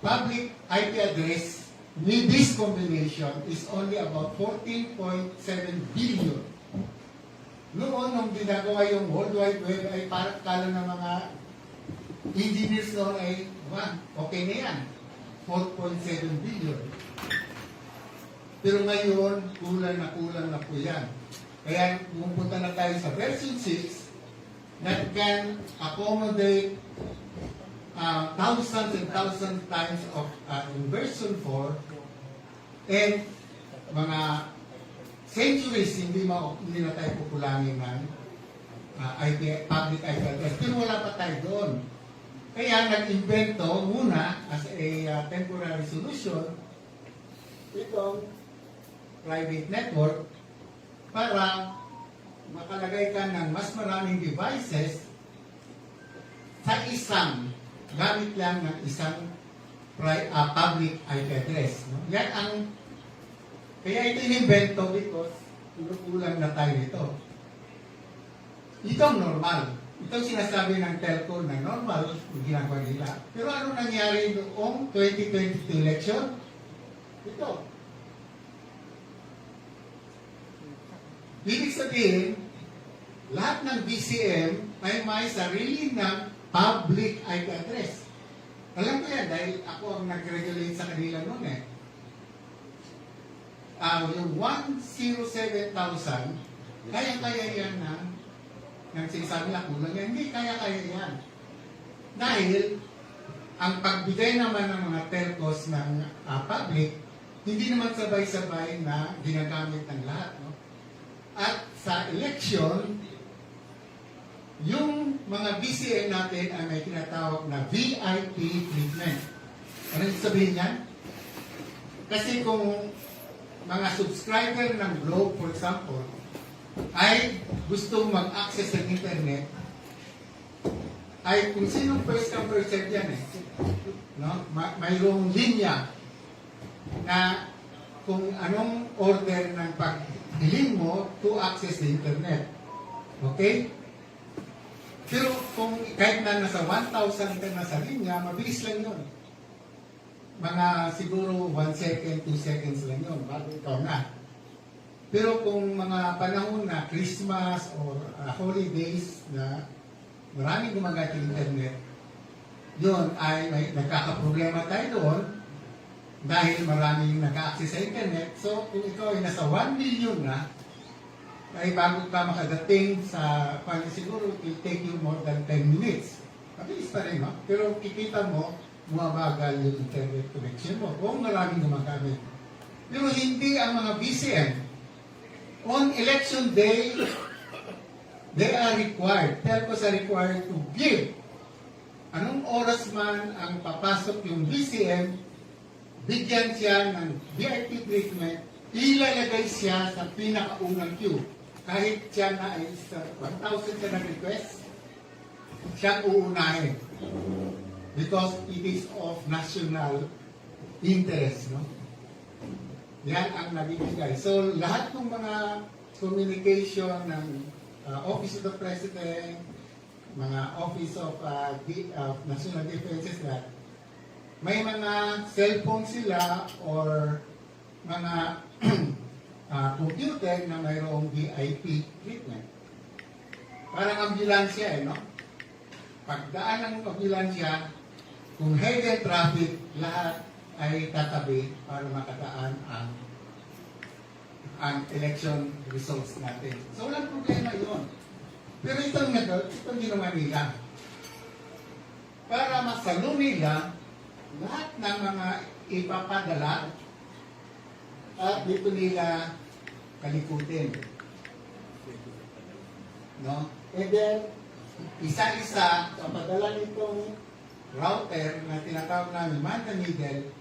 public IP address with this combination is only about 14.7 billion. Noon, nung ginagawa yung World Wide Web, ay parang kala ng mga engineers noon ay, okay na yan, 4.7 billion. Pero ngayon, kulang na po yan. Kaya pumunta na tayo sa version 6 that can accommodate thousands and thousands times of in version 4 and mga centuries hindi na tayo kukulangin ng public IP address. Pero wala pa tayo doon. Kaya nag-invento muna as a temporary solution itong private network para makalagay ka ng mas maraming devices sa isang gamit lang ng isang public IP address. No? Yan ang kaya ito inimbento because kulang na tayo nito. Ito ang normal. Ito ang sinasabi ng telco na normal yung ginagawa nila. Pero ano nangyari noong 2022 election? Ito. Ibig sabihin, lahat ng BCM ay may sarili ng public IP address. Alam ko yan dahil ako ang nag-regulate sa kanila noon eh. Yung 107,000, kaya-kaya yan ng sinasabi na kulang yan. Hindi, kaya-kaya yan. Dahil, ang pagbigay naman ng mga telcos ng public, hindi naman sabay-sabay na ginagamit ng lahat. No? At sa election, yung mga BCM natin ay may tinatawag na VIP treatment. Ano yung sabihin yan? Kasi kung mga subscriber ng Globe, for example, ay gustong mag-access sa internet, ay kung sinong first come first serve yan eh. No? Mayroong linya na kung anong order ng paghiling mo to access the internet. Okay? Pero kung kahit na nasa 1,000 ka na sa linya, mabilis lang yun. Mga siguro 1 second, 2 seconds lang yun, bago ikaw na. Pero kung mga panahon na Christmas or holidays na maraming gumagamit ng internet, yun ay may nagkakaproblema tayo doon dahil maraming nag-access sa internet. So, kung ikaw ay nasa 1 million na, ay bago ka makadating sa siguro it will take you more than 10 minutes. Mabilis pa rin, no? Pero kikita mo, bumabagal yung internet connection mo kung maraming gumagamit. Pero hindi ang mga BCM. On election day, they are required, telcos are required to give anong oras man ang papasok yung BCM, bigyan siya ng VIP treatment, ilalagay siya sa pinakaunang queue. Kahit siya na ay sa 1,000 siya nag-request, siya uunahin. Because it is of national interest, no? Yan ang nabibigay. So, lahat ng mga communication ng Office of the President, mga Office of National Defense, that may mga cellphone sila or mga computer na mayroong VIP treatment. Parang ambulansya, no? Pagdaan ng ambulansya, kung heavy traffic, lahat ay tatabi para makadaan ang election results natin. So, walang problema yun. Pero itong ginawa nila. Para masalo nila lahat ng mga ipapadala at dito nila kalikutin. No? And then, isa-isa, papadala nitong router na tinatawag namin man the middle,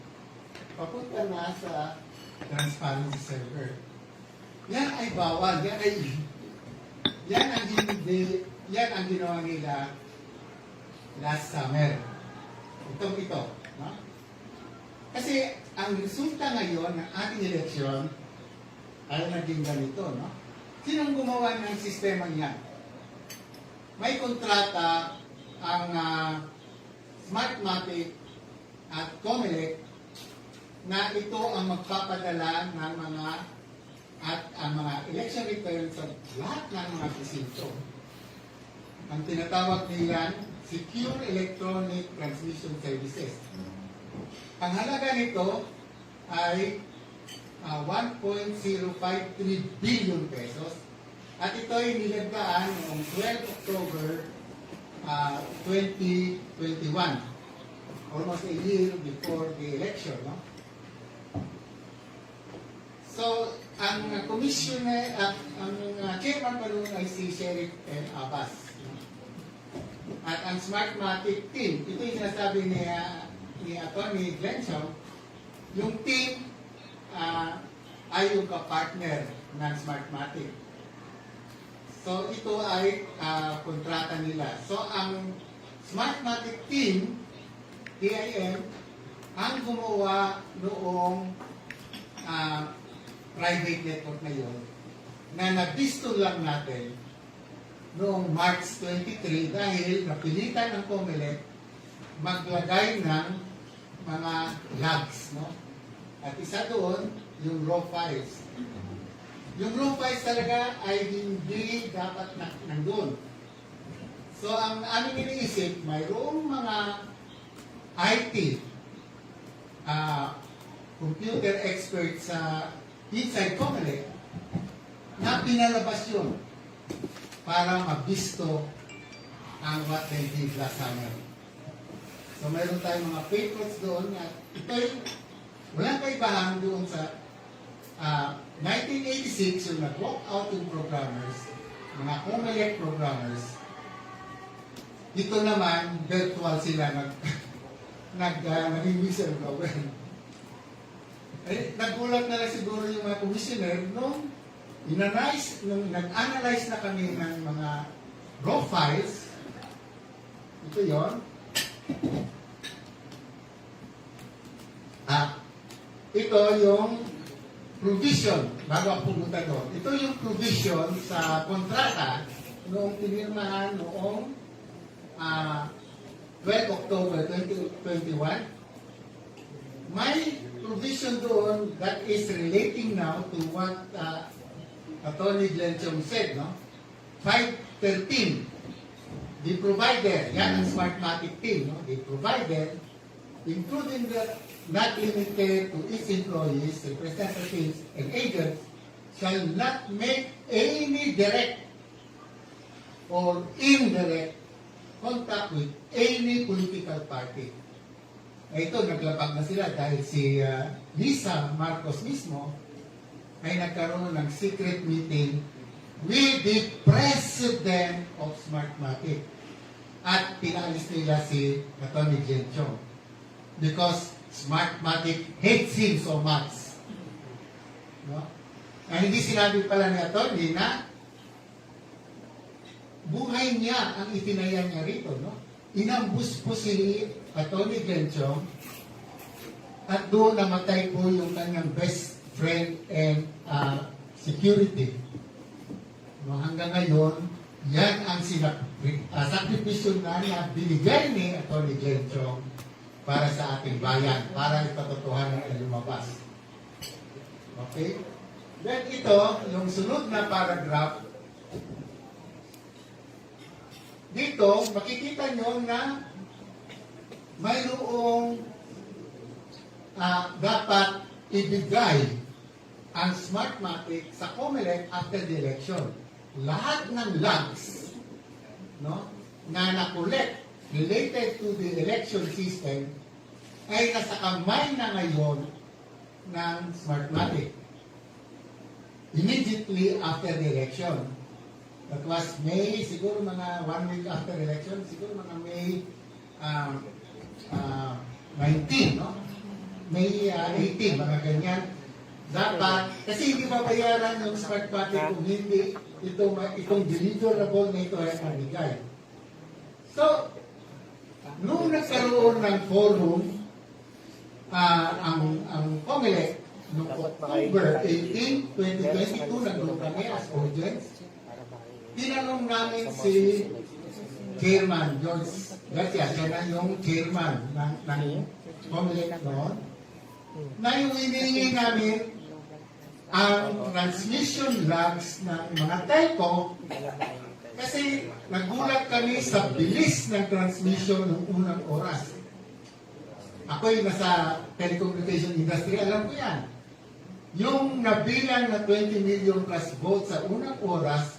papunta na sa transparency server. Yan ay bawal. Yan ang ginawa nila last summer. Ito. No? Kasi ang resulta ngayon ng ating eleksyon ay naging ganito. No? Sinong gumawa ng sistema niyan? May kontrata ang Smart Matic at Comelec na ito ang magpapadala ng mga election returns sa lahat ng mga presinto. Ang tinatawag nila Secure Electronic Transmission Services. Ang halaga nito ay 1.053 billion pesos at ito ay nilagdaan noong 12 October 2021. Almost a year before the election, no? So, ang commissioner, ang chairman pa noon ay si Sheriff N. Abbas. At ang Smartmatic team, ito yung sinasabi ni Atty. Glen Chong, yung team ay yung kapartner ng Smartmatic. So, ito ay kontrata nila. So, ang Smartmatic team, TIM, ang gumawa noong private network na yun, na nabisto lang natin noong March 23 dahil napilitan ng Comelec maglagay ng mga logs, no? At isa doon, yung raw files. Yung raw files talaga ay hindi dapat nandun. So, ang aming iniisip, mayroong mga IT, computer experts sa inside Comelec na pinalabas yun para mabisto ang what they did last summer. So, mayroon tayong mga papers doon at ito'y walang kaibahan doon sa 1986 yung nag-walk out yung programmers, mga Comelec programmers. Dito naman, virtual sila naging whistleblower. Nagulat na lang siguro yung mga commissioner nung nag-analyze na kami ng mga raw files. Ito yun. Ito yung provision, bago ako pumunta doon, ito yung provision sa kontrata noong pinirmahan noong 12 October 2021. May provision doon that is relating now to what Atty. Glen Chong said, no? 513, the provider, yan ang Smart Matic team, no? The provider, including the not limited to its employees, representatives, and agents, shall not make any direct or indirect contact with any political party. Ito, naglapag na sila dahil si Lisa Marcos mismo ay nagkaroon ng secret meeting with the president of Smartmatic. At pinaalis nila si Atty. Glen Chong because Smartmatic hates him so much. No? Hindi sinabi pala ni Atty. na buhay niya ang itinaya niya rito. No? Inambus po si Atty. Glen Chong at doon namatay po yung kanyang best friend and security. No, hanggang ngayon, yan ang sakripisyo na binigay ni Atty. Glen Chong para sa ating bayan, para ipatotohanan na lumabas. Okay? Then ito, yung sunod na paragraph, dito, makikita nyo na mayroong dapat ibigay ang Smartmatic sa COMELEC after the election. Lahat ng logs, no, na na-collect related to the election system ay nasa kamay na ngayon ng Smartmatic. Immediately after the election. That was May, siguro mga 1 week after election, siguro mga May 19, no? May 18, mga ganyan. Dapat, kasi hindi mabayaran ng Smartmatic kung hindi itong deliverable na ito ay nabigay. So, nung nagkaroon ng forum, ang COMELEC, noong October 18, 2022, nagkaroon kami as audience, tinanong namin si Chairman George Garcia, siya na yung chairman ng COMELEC noon, na yung hinihingi namin ang transmission logs ng mga telco kasi nagulat kami sa bilis ng transmission ng unang oras. Ako'y nasa telecommunication industry, alam ko yan. Yung nabilang na 20 million plus volts sa unang oras,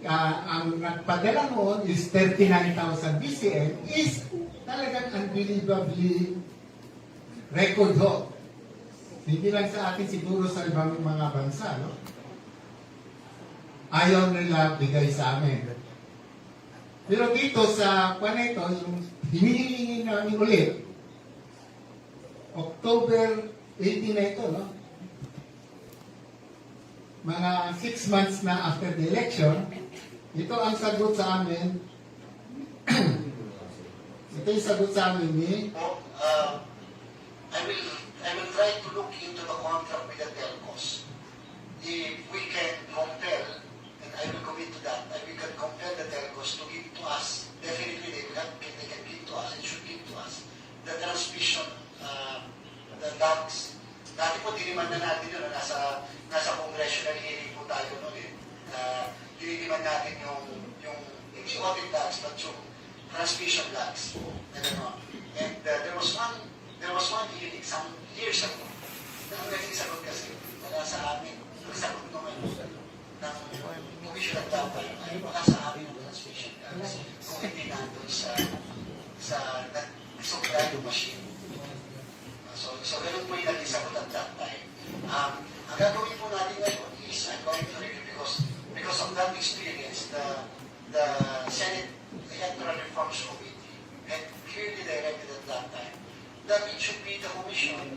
ang nagpadala noon is 39,000 BCM is talagang unbelievably record ho. Hindi lang sa atin, siguro sa ibang mga bansa, no? Ayaw nila bigay sa amin. Pero dito sa ito, yung hinihingi namin ulit, October 18 na ito, no? Mga 6 months na after the election, ito ang sagot sa amin. Ito yung sagot sa amin ni I will try to look into the contract with the telcos. If we can compel, and I will commit to that, we can compel the telcos to give to us, definitely they can give to us, and should give to us, the transmission, the logs. Dati po, diniman na natin yun, nasa congressional hearing po tayo noon eh. Diniman natin yung hindi audit logs, but yung transmission logs. And there was one hearing some years ago na ang naging sagot kasi wala sa amin. Ang sagot naman ng commission at dapat ay wala sa amin ang transmission logs kung hindi nandun sa supply machine. So ganun po yung naging sagot at that time. Ang gagawin po natin ngayon is I'm going to review because of that experience, the Senate Electoral Reforms Committee had clearly directed at that time that it should be the commission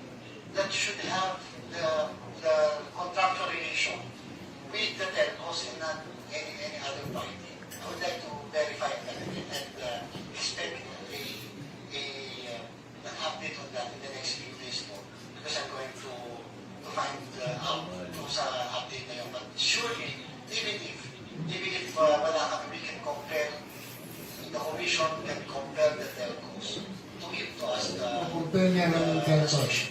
that should have the contractual relation with the telcos and not any other party. I would like to verify that and expect an update on that in the next few days more because I'm going to find out October ng telcos.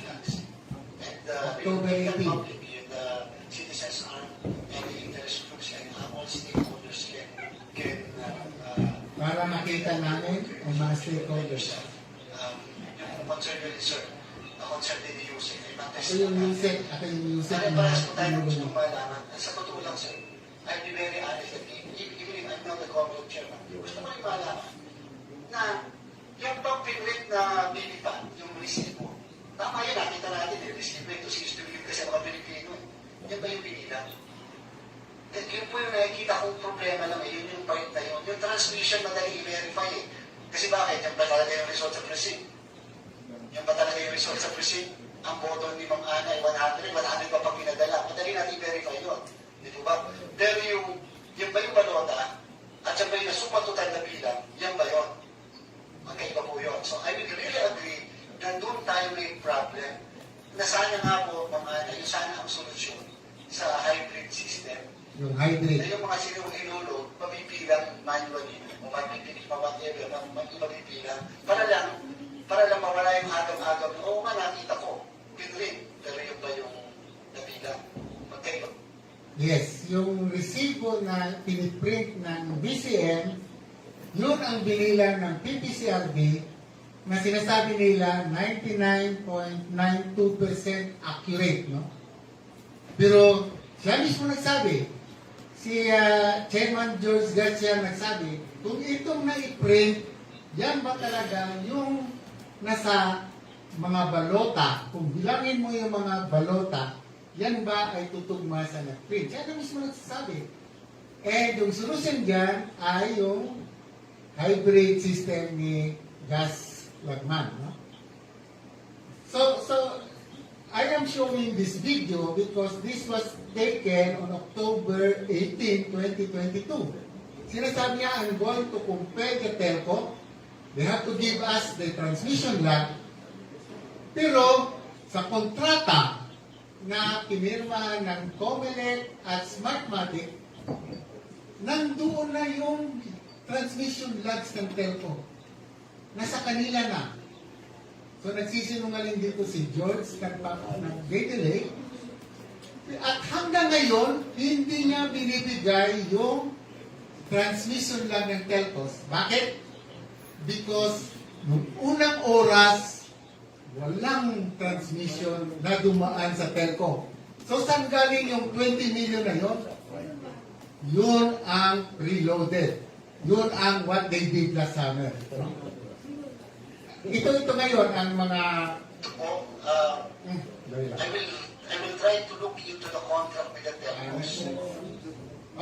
And October the 18. public and the citizens are and the interest groups and all stakeholders can Para makita namin ang mga stakeholders. yung concern nyo, sir, concern din ni Yusek. Ako yung music na Parehas po tayo gusto tinulungan. malaman. Sa totoo lang, sir, I'll be very honest that even if I'm not the government chairman, gusto ko rin malaman na yung bang pinwit na binipan, yung resibo, tama yun, nakita natin, yung resibo ito, seems to be kasi mga Pilipino. Yan ba yung binilang? Yun po yung nakikita kong problema lang, yun yung part na yun. Yung transmission, madali i-verify eh. Kasi bakit? Yan ba talaga yung result sa precinct? Yan ba talaga yung result sa precinct? Ang boto ni Mang Ana ay 100 ba pag pinadala? Madali natin i-verify yun. Di po ba? Pero yung ba yung balota, at yan ba yung nasupa total na bilang, yan ba yun? Magkaiba po yun. So I will really agree na doon tayo may problem na sana nga po, Mang Ana, yung sana ang solusyon sa hybrid system. Yung hybrid. Na yung mga sinulo, mabibilang manually o mabibilang whatever, mabibilang para lang mawala yung agam-agam. Oo nga, nakita ko. Pinrin. Pero yung ba yung nabilang? Magkaiba. Yes, yung resibo na piniprint ng BCM, yun ang binilang ng PPCRB na sinasabi nila 99.92% accurate, no? Pero siya mismo nagsabi, si Chairman George Garcia nagsabi, kung itong na-print, yan ba talaga yung nasa mga balota, kung bilangin mo yung mga balota, yan ba ay tutugma sa nag-print? Siya na mismo nagsasabi. And yung solution dyan ay yung hybrid system ni Gas Lagman. No? So I am showing this video because this was taken on October 18, 2022. Sinasabi niya, I'm going to compare the telco. They have to give us the transmission log. Pero sa kontrata na pinirma ng Comelec at Smartmatic, nandoon na yung transmission logs ng telco. Nasa kanila na. So nagsisinungaling dito si George nag-delay. At hanggang ngayon, hindi niya binibigay yung transmission lang ng telcos. Bakit? Because nung unang oras, walang transmission na dumaan sa telco. So saan galing yung 20 million na yun? Yun ang preloaded. Yun ang what they did last summer. Ito ngayon ang mga... I will try to look into the contract with the telcos.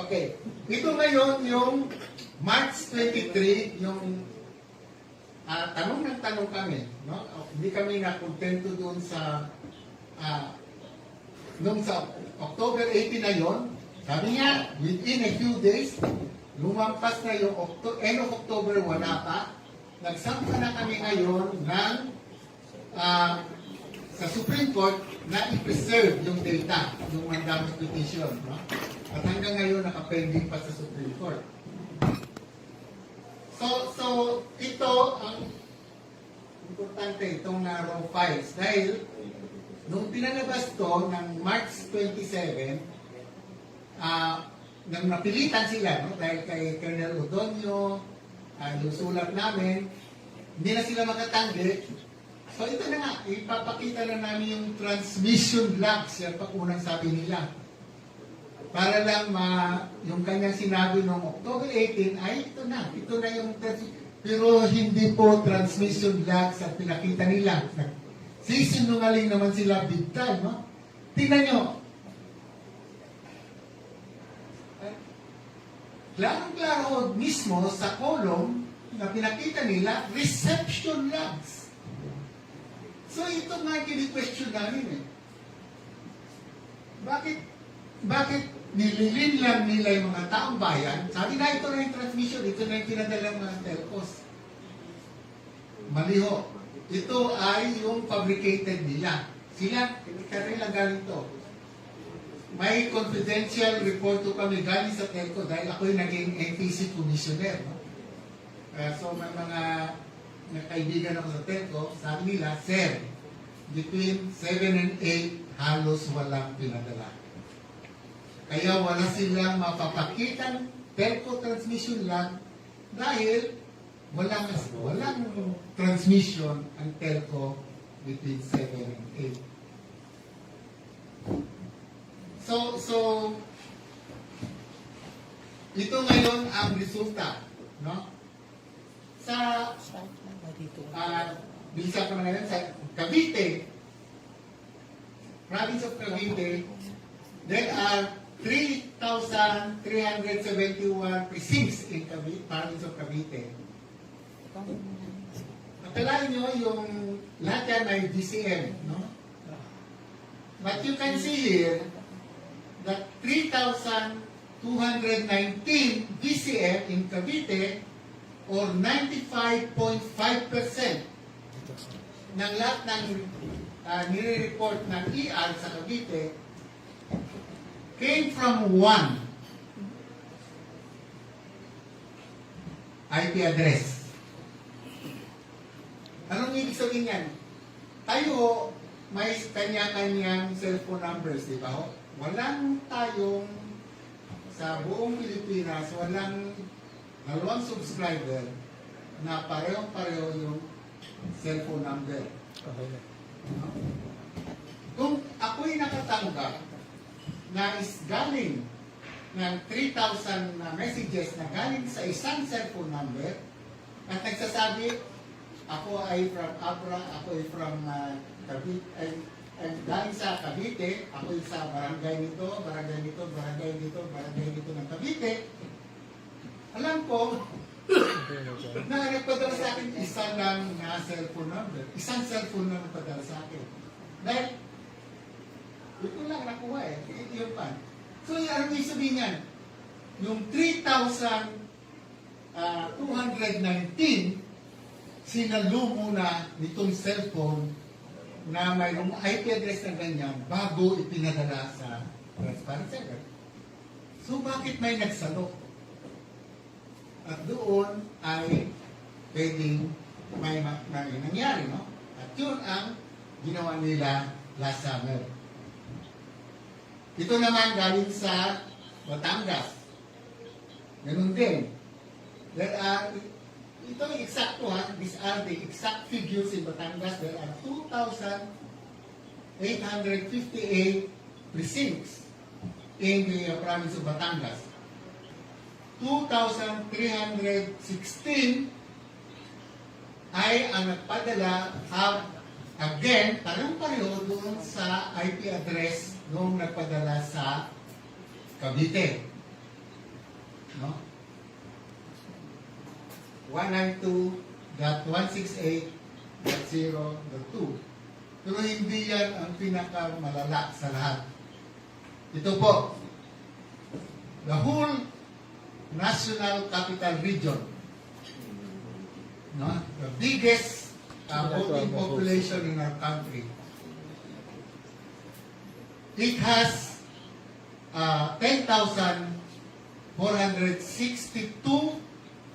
Okay. Ito ngayon yung March 23, yung tanong ng tanong kami. No? Hindi kami nakontento doon sa nung sa October 18 na yon. Sabi niya, within a few days, lumampas na yung end of October, wala pa. Nagsampa na kami ngayon ng sa Supreme Court na i-preserve yung data, yung mandamus petition. No? At hanggang ngayon nakapending pa sa Supreme Court. So ito ang importante, itong raw files. Dahil nung pinalabas to ng March 27, nang napilitan sila, no? Dahil kay Colonel Odonio, yung sulat namin, hindi na sila makatanggi. So ito na nga, ipapakita na namin yung transmission logs, yan pa unang sabi nila. Para lang yung kanyang sinabi noong October 18, ay ito na yung pero hindi po transmission logs at pinakita nila. Sisinungaling naman sila big time, no? Tingnan nyo. Klarong-klaro mismo sa column na pinakita nila, reception logs. So ito nga kini-question namin eh. Bakit nililin lang nila yung mga taong bayan? Sabi na ito na yung transmission, ito na yung pinadala ng mga telcos. Maliho. Ito ay yung fabricated nila. Sila, kanila galing to. May confidential report to kami galing sa telco dahil ako yung naging NTC commissioner. No? So may mga kaibigan ako sa telco, sabi nila, sir, between 7 and 8, halos walang pinadala. Kaya wala silang mapapakitang telco transmission lang dahil walang transmission ang telco between 7 and 8. So, ito ngayon ang resulta, no? Sa bisa ko na ngayon sa Cavite, province of Cavite, there are 3,371 precincts in Cavite, province of Cavite. Akalain nyo yung lahat yan ay DCM, no? But you can see here that 3,219 DCM in Cavite or 95.5% ng lahat ng nire-report ng ER sa Cavite came from one IP address. Anong ibig sabihin yan? Tayo, may kanya-kanyang cellphone numbers, di ba? Walang tayong, sa buong Pilipinas, walang dalawang subscriber na parehong-pareho yung cellphone number. Kung ako'y nakatanggap na is galing ng 3,000 na messages na galing sa isang cellphone number at nagsasabi, ako ay from Abra, ako ay from Cavite, ay galing sa Cavite, ako ay sa barangay nito, barangay nito, barangay nito, barangay nito ng Cavite. Alam ko, na nagpadala sa akin isa lang na cellphone number. Isang cellphone na nagpadala sa akin. Dahil, ito lang nakuha eh. Yun pa. So, ano yung sabihin yan? Yung 3,219 sinalumo na nitong cellphone na mayroong IP address na ganyan bago ipinadala sa transparent server. So, bakit may nagsalo? At doon ay pwedeng may nangyari, no? At yun ang ginawa nila last summer. Ito naman galing sa Batangas. Ganun din. Ito yung eksakto ha, these are the exact figures in Batangas. There are 2,858 precincts in the province of Batangas. 2,316 ay ang nagpadala again, parang-pareho doon sa IP address nung nagpadala sa Cavite. No? 192.168.0.2. Pero hindi yan ang pinakamalala sa lahat. Ito po, the whole National Capital Region, no? The biggest voting population in our country. It has 10,462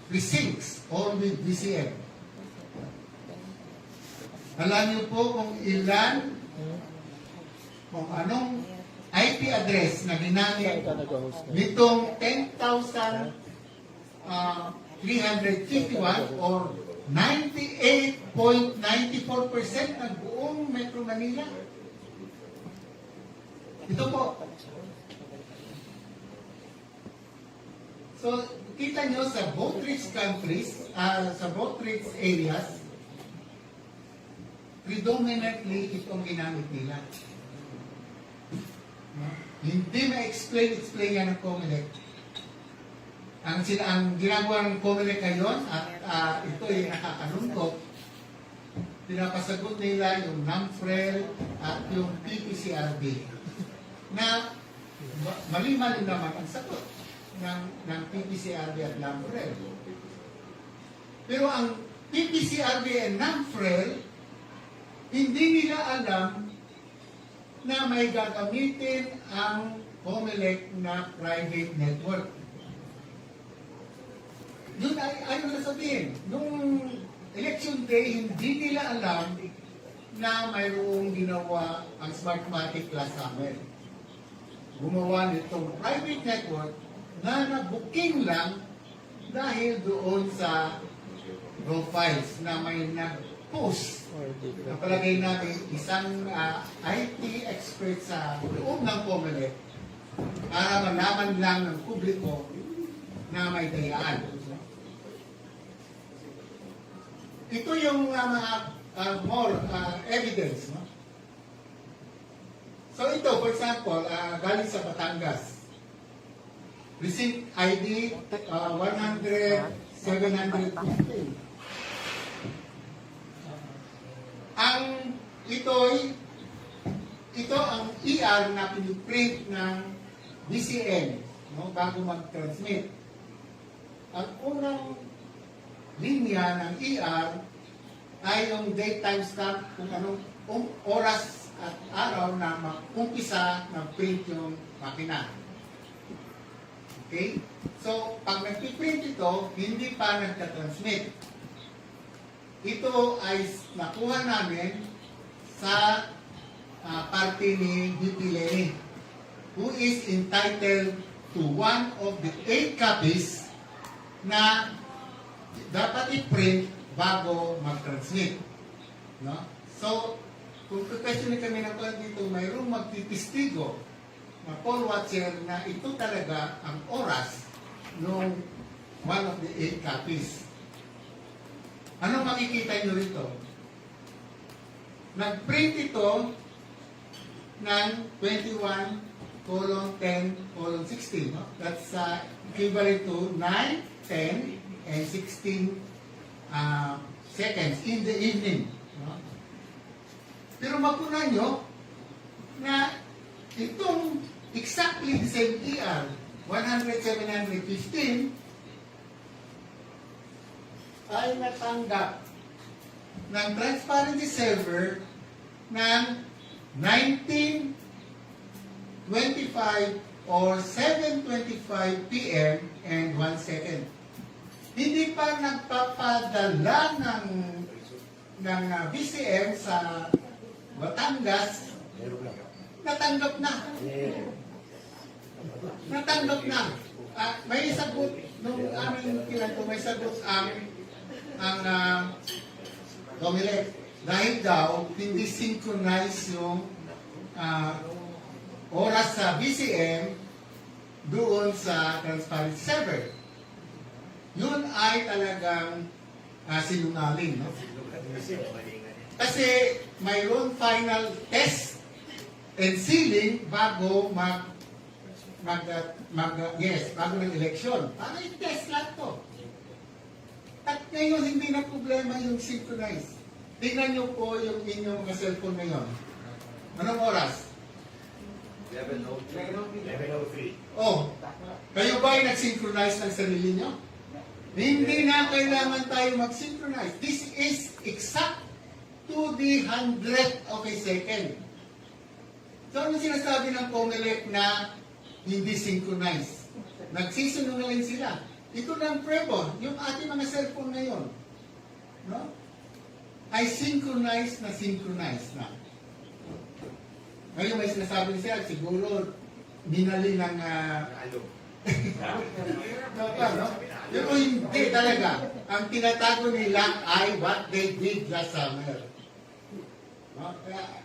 precincts, all with DCM. Alam niyo po kung ilan, kung anong IP address na ginamit nitong 10,351 or 98.94% ng buong Metro Manila. Ito po. So, kita nyo sa both rich countries, sa both rich areas, predominantly itong ginamit nila. Hindi ma-explain yan ng COMELEC. Ang ginagawa ng COMELEC ngayon, at ito ay nakakalungkot, pinapasagot nila yung NAMFREL at yung PPCRB na mali-mali naman ang sagot ng PPCRB at NAMFREL. Pero ang PPCRB and NAMFREL, hindi nila alam na may gagamitin ang COMELEC na private network. Doon ay ayaw na sabihin, nung election day, hindi nila alam na mayroong ginawa ang Smart Matic last summer. Gumawa nitong private network na na-booking lang dahil doon sa profiles na may nag-post. Napalagay natin isang IT expert sa loob ng COMELEC para malaman lang ng publiko na may dayaan. Ito yung mga more evidence. No? So ito, for example, galing sa Batangas. Receipt ID 100,715. Ito ang ER na piniprint ng BCN, no, bago mag-transmit. Ang unang linya ng ER ay yung date time stamp kung anong oras at araw na mag-umpisa ng print yung makina. Okay? So, pag nag-print ito, hindi pa nagka-transmit. Ito ay nakuha namin sa party ni VP Lenny, who is entitled to one of the 8 copies na dapat i-print bago mag-transmit. No? So, kung questionin kami ng dito, mayroong magtitistigo na poll watcher na ito talaga ang oras ng one of the 8 copies. Ano makikita nyo rito? Nag-print ito ng 21:10:16. No? That's equivalent to 9, 10, and 16 seconds in the evening. No? Pero mapunan nyo na itong exactly the same ER, 100,715, ay natanggap ng transparency server ng 19:25 or 7:25 p.m. and 1 second. Hindi pa nagpapadala ng BCM sa Batangas, natanggap na. Natanggap na. May sagot nung aming kilanto, may sagot ang COMELEC. Dahil daw, hindi synchronize yung oras sa BCM doon sa transparency server. Yun ay talagang sinungaling. No? Kasi mayroon final test and sealing bago bago ng eleksyon. Para i-test lahat to. At ngayon, hindi na problema yung synchronize. Tingnan nyo po yung inyong mga cellphone ngayon. Anong oras? 11:03. Oh, kayo ba ay nag-synchronize ng sarili nyo? Hindi na kailangan tayo mag-synchronize. This is exact to the 100th of a second. So, ano sinasabi ng COMELEC na hindi synchronize? Nagsisinungaling sila. Ito ng prebo, yung ating mga cellphone ngayon, no? Ay synchronize na. Ngayon may sinasabi sila, siguro binali ng no? Pero hindi talaga. Ang tinatago nila ay what they did last summer. No? Kaya,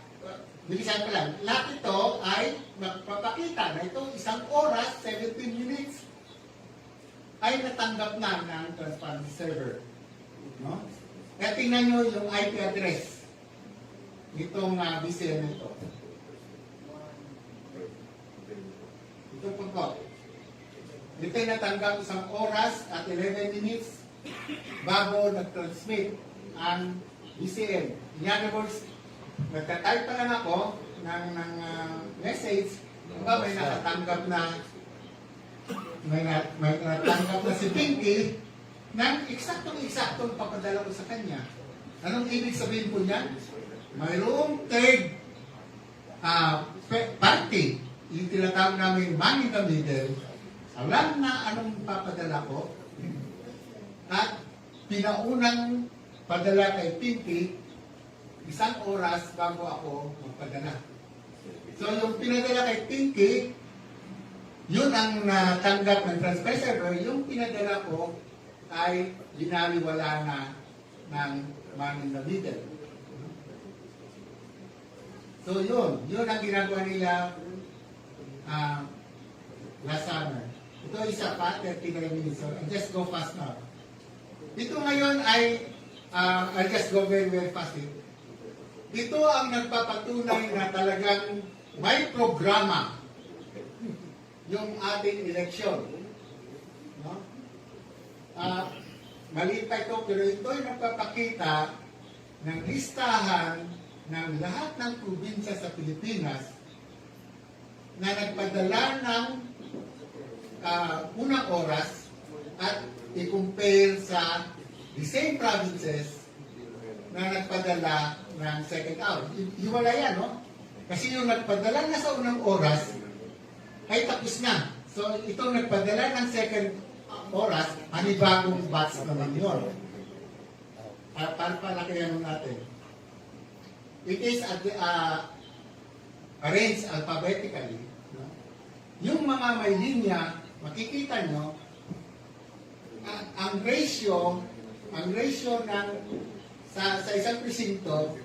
bilisan ko lang. Lahat ito ay magpapakita na ito isang oras, 17 minutes, ay natanggap na ng transparency server. No? Kaya tingnan nyo yung IP address nitong BCN nito. Ito po. Ito ay natanggap isang oras at 11 minutes bago nag-transmit ang BCN. In other words, nagtatype pa lang ako ng message, may nakatanggap na may natanggap na si Pinky ng eksaktong papadala ko sa kanya. Anong ibig sabihin po niya? Mayroong third party, yung tinatawag namin man in the middle, alam na anong papadala ko, at pinaunang nagpadala kay Pinky 1 oras bago ako magpadala. So yung pinadala kay Pinky, yun ang natanggap ng transfer server. Yung pinadala ko ay binaliwala na ng man in the middle. So yun ang ginagawa nila last summer. Ito isa pa, 39 minutes. So I'll just go fast now. Ito ngayon ay, I'll just go very, very fast. Ito ang nagpapatunay na talagang may programa yung ating eleksyon. No? Maliit pa ito, pero ito ay nagpapakita ng listahan ng lahat ng probinsya sa Pilipinas na nagpadala ng unang oras at i-compare sa the same provinces na nagpadala ng second hour. Hiwala yan, no? Kasi yung nagpadala na sa unang oras ay tapos na. So, itong nagpadala ng second oras, panibagong batch naman yun. Para palakihan natin. It is arranged alphabetically. No? Yung mga may linya, makikita nyo, ang ratio ng sa isang presinto,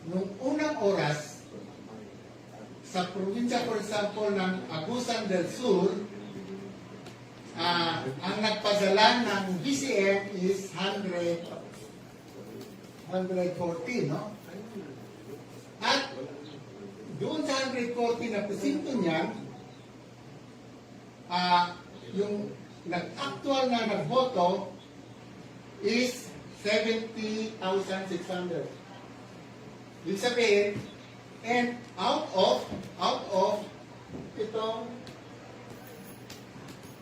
nung unang oras, sa probinsya, for example, ng Agusan del Sur, ang nagpadala ng BCM is 114, no? At doon sa 114 na presinto niyan, yung actual na nagboto is 70,600. Ibig sabihin, and out of itong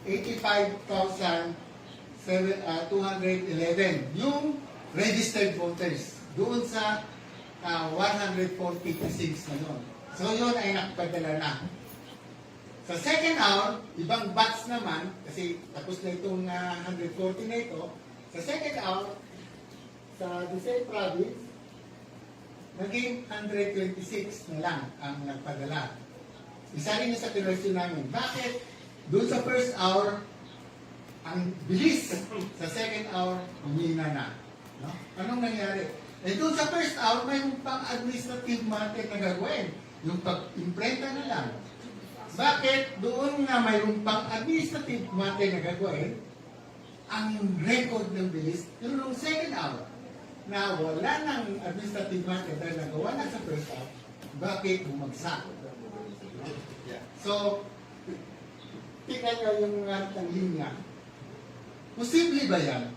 85,211 yung registered voters doon sa 146 na yun. So yun ay nakapadala na. Sa second hour, ibang batch naman, kasi tapos na itong 140 na ito, sa second hour, sa the same province, naging 126 na lang ang nagpadala. Isa rin sa kinwestiyon namin. Bakit? Doon sa first hour, ang bilis. Sa second hour, humina na. No? Anong nangyari? Eh doon sa first hour, may pang-administrative matter na gagawin. Yung pag-imprenta na lang. Bakit? Doon na mayroong pang-administrative matter na gagawin, ang record ng bilis, yung nung second hour, na wala ng administrative matter dahil nagawa na sa first hour, bakit bumagsak? So, tingnan nyo yung ng linya. Posible ba yan?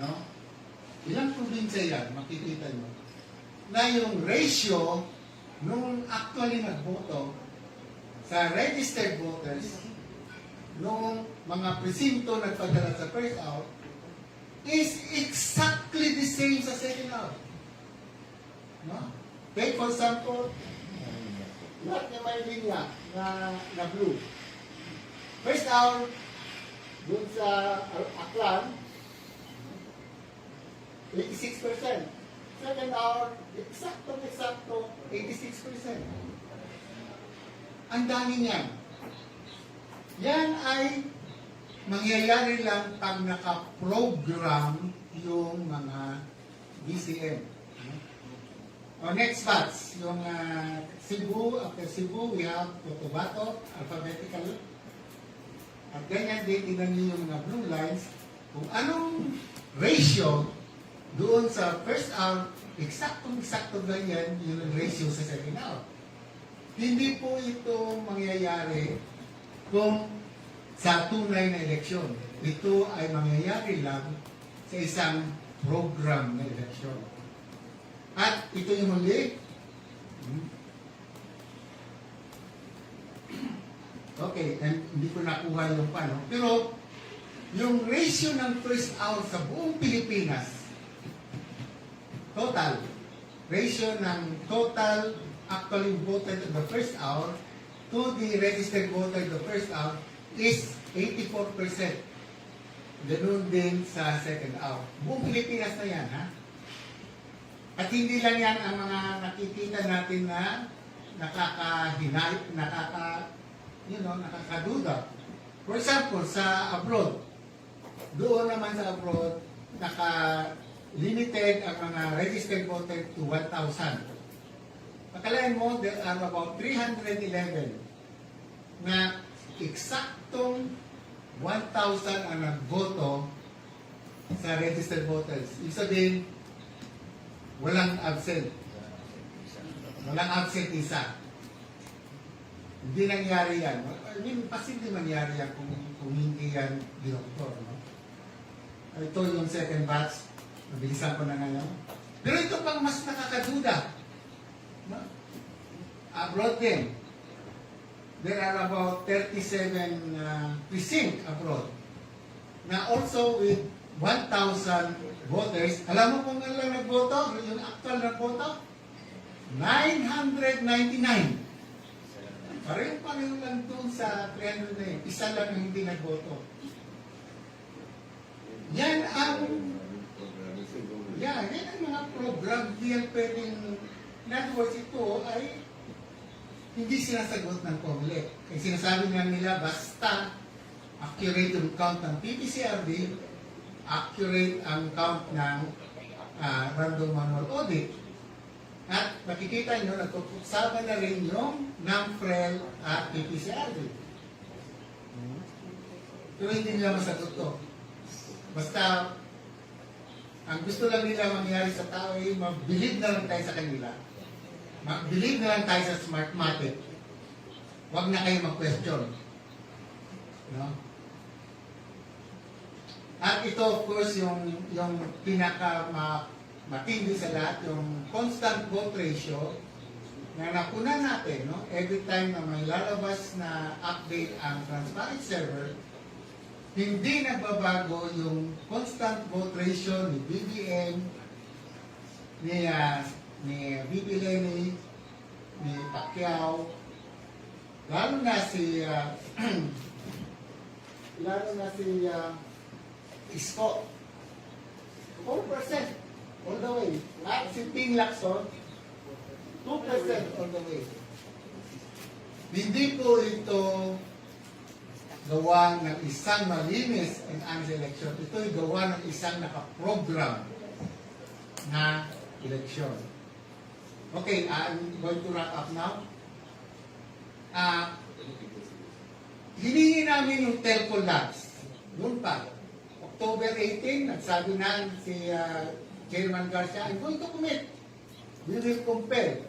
No? Ilang probinsya yan, makikita nyo, na yung ratio nung actually nagboto sa registered voters nung mga presinto nagpadala sa first hour is exactly the same sa second hour. No? Take for example, lahat na may linya na blue. First hour, dun sa Aklan, 86%. Second hour, eksakto, 86%. Ang dami niyan. Yan ay mangyayari lang pag naka-program yung mga BCM. O next batch, yung Cebu, after Cebu, we have Cotabato, alphabetical. At ganyan din, tingnan niyo yung mga blue lines, kung anong ratio doon sa first hour, eksakto ganyan yung ratio sa second hour. Hindi po ito mangyayari kung sa tunay na eleksyon. Ito ay mangyayari lang sa isang program na eleksyon. At ito yung huli. Okay, and hindi ko nakuha yung paano. Pero, yung ratio ng first hour sa buong Pilipinas, total, ratio ng total actually voted in the first hour to the registered voter in the first hour is 84%. Ganun din sa second out. Buong Pilipinas na yan, ha? At hindi lang yan ang mga nakikita natin na nakakaduda. For example, sa abroad, doon naman sa abroad, naka-limited ang mga registered voter to 1,000. Akalain mo, there are about 311 na eksaktong 1,000 ang nagboto sa registered voters. Ibig sabihin, walang absent. Walang absent isa. Hindi nangyari yan. I mean, posible mangyari yan kung hindi yan dinoktor. No? Ito yung second batch. Nabilisan ko na ngayon. Pero ito pang mas nakakaduda. No? Abroad din. There are about 37 precinct abroad na also with 1,000 voters. Alam mo kung ilan nagboto? Yung actual nagboto? 999. Pareho lang doon sa 300 na yun. Isa lang ang hindi nagboto. Yan ang mga program. Hindi yan pwedeng, in other words, ito ay hindi sinasagot ng COMELEC. Ang sinasabi nga nila, basta accurate yung count ng PPCRD, accurate ang count ng random manual audit. At makikita nyo, nagpupuksaban na rin yung NAMFREL at PPCRD. Pero hindi nila masagot to. Basta, ang gusto lang nila mangyari sa tao ay mabilib na lang tayo sa kanila. Mabilib na lang tayo sa smart Matic. Huwag na kayo mag-question. No? At ito, of course, yung pinaka matindi sa lahat, yung constant vote ratio na nakunan natin, no? Every time na may lalabas na update ang transparent server, hindi nagbabago yung constant vote ratio ni BBM, ni VP Lenny, ni Pacquiao, lalo na si Isko. 4% all the way. At si Ping Lacson, 2% all the way. Hindi po ito gawa ng isang malinis and honest election. Ito'y gawa ng isang nakaprogram na election. Okay, I'm going to wrap up now. Hiningi namin yung telco labs. Noon pa, October 18, nagsabi na si Chairman Garcia, I'm going to commit. We will compel.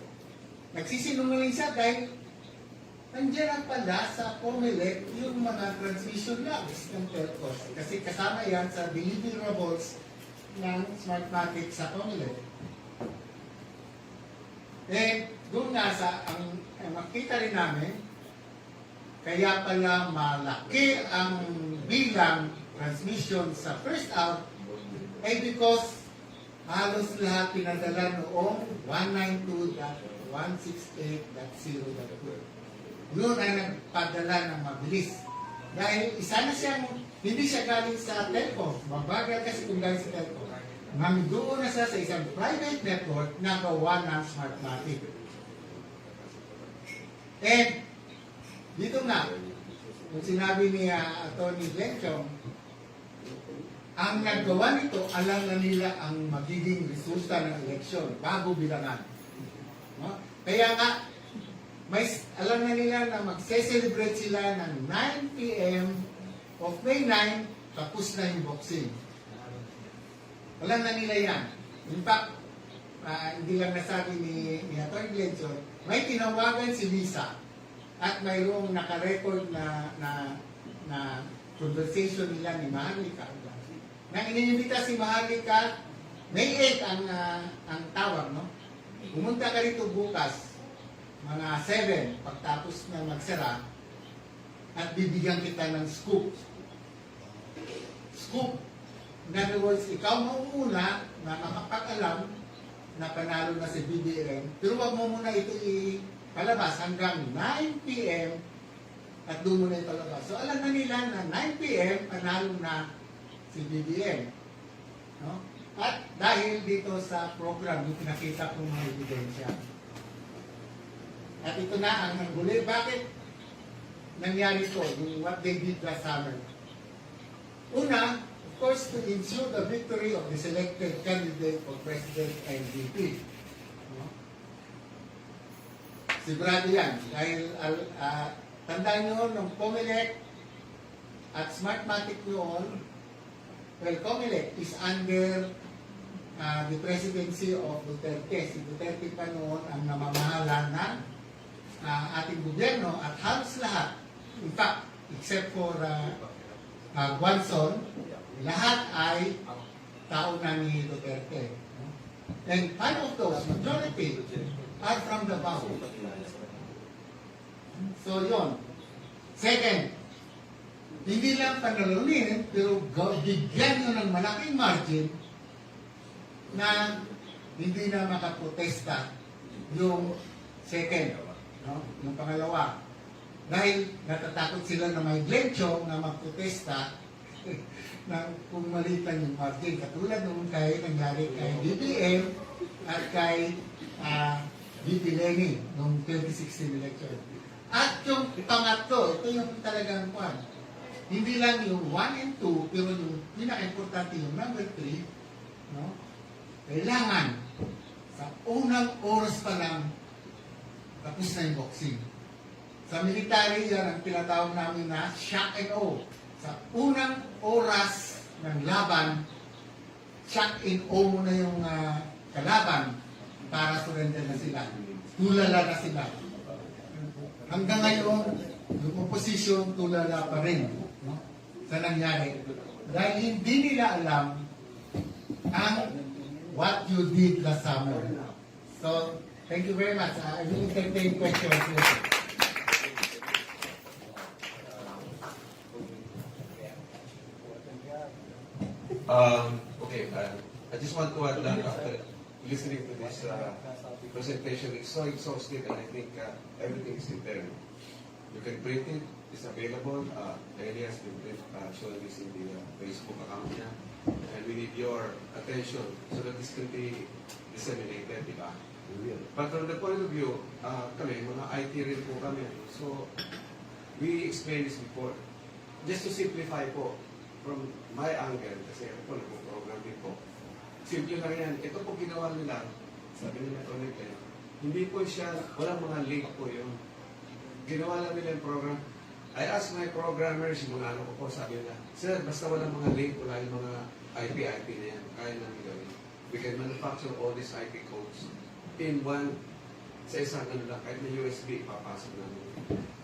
Nagsisinungaling siya dahil nandiyan ang pala sa COMELEC yung mga transmission labs ng telcos. Kasi kasama yan sa deliverables ng Smart Matic sa COMELEC. Doon nga ang makita rin namin, kaya pala malaki ang bilang transmission sa first out ay because halos lahat pinadala noong 192.168.0.2. Yun ay nagpadala ng mabilis. Dahil isa na siyang, hindi siya galing sa telco. Mabagal kasi kung galing sa telco. Nandoon na siya sa isang private network na gawa ng Smart Matic. And dito nga, kung sinabi ni Atty. Glen Chong, ang naggawa nito, alam na nila ang magiging resulta ng eleksyon bago bilangan. No? Kaya nga, alam na nila na magse-celebrate sila ng 9 p.m. of May 9, tapos na yung boxing. Alam na nila yan. In fact, hindi lang nasabi ni Atty. Glen Chong, may tinawagan si Lisa at mayroong naka-record na conversation nila ni Mahalika. Na inimbita si Mahalika, May 8 ang tawag, no? Pumunta ka rito bukas, mga 7, pagtapos na magsara, at bibigyan kita ng scoop. Scoop. In other words, ikaw mauuna na makapag-alam na panalo na si BBM, pero wag mo muna ito ipalabas hanggang 9 p.m. at doon mo na ipalabas. So alam na nila na 9 p.m. panalo na si si BBM. No? At dahil dito sa program, yung pinakita kong mga ebidensya. At ito na ang nangguli. Bakit nangyari ito? Yung what they did last summer. Una, of course, to ensure the victory of the selected candidate for President and VP. No? Sigurado yan. Dahil, tandaan nyo, nung Comelec at Smart Matic noon, well, Comelec is under the presidency of Duterte. Si Duterte pa noon ang namamahala ng ating gobyerno at halos lahat, in fact, except for Guanzon, lahat ay tao na ni Duterte. And five of those, majority, are from the Davao. So, yon. Second, hindi lang panalunin, pero bigyan nyo ng malaking margin na hindi na makaprotesta yung second, no? Yung pangalawa. Dahil natatakot sila na may Glen Chong na magprotesta na kung maliit lang yung margin. Katulad nung nangyari kay BBM at kay VP Lenny noong 2016 election. At yung pangatlo, ito yung talagang kwan. Hindi lang yung 1 and 2, pero yung pinaka-importante yung number 3, no? Kailangan sa unang oras pa lang tapos na yung boxing. Sa military, yan ang tinatawag namin na shock and awe. Sa unang oras ng laban, shock and awe mo na yung kalaban para surrender na sila. Tulala na sila. Hanggang ngayon, yung opposition tulala pa rin, no? Sa nangyari. Dahil hindi nila alam ang what you did last summer. So, thank you very much. I will entertain questions later. Okay, I just want to add that after listening to this presentation, it's so exhaustive, and I think everything is in there. You can print it, it's available. Elias will show this in the Facebook account niya. And we need your attention so that this can be disseminated, di ba? But from the point of view, kami, mga IT rin po kami. So, we explained this before. Just to simplify po, from my angle, kasi ako po, nag-program din po. Simple lang yan. Ito po ginawa nila, sabi nila ito nila, hindi po siya, walang mga link po yun. Ginawa lang nila yung program. I asked my programmers, yung mga ano ko po, sabi nila, sir, basta walang mga link, wala yung mga IP na yan, kaya namin gawin. We can manufacture all these IP codes in one, sa isang ano lang, kahit na USB, papasok namin.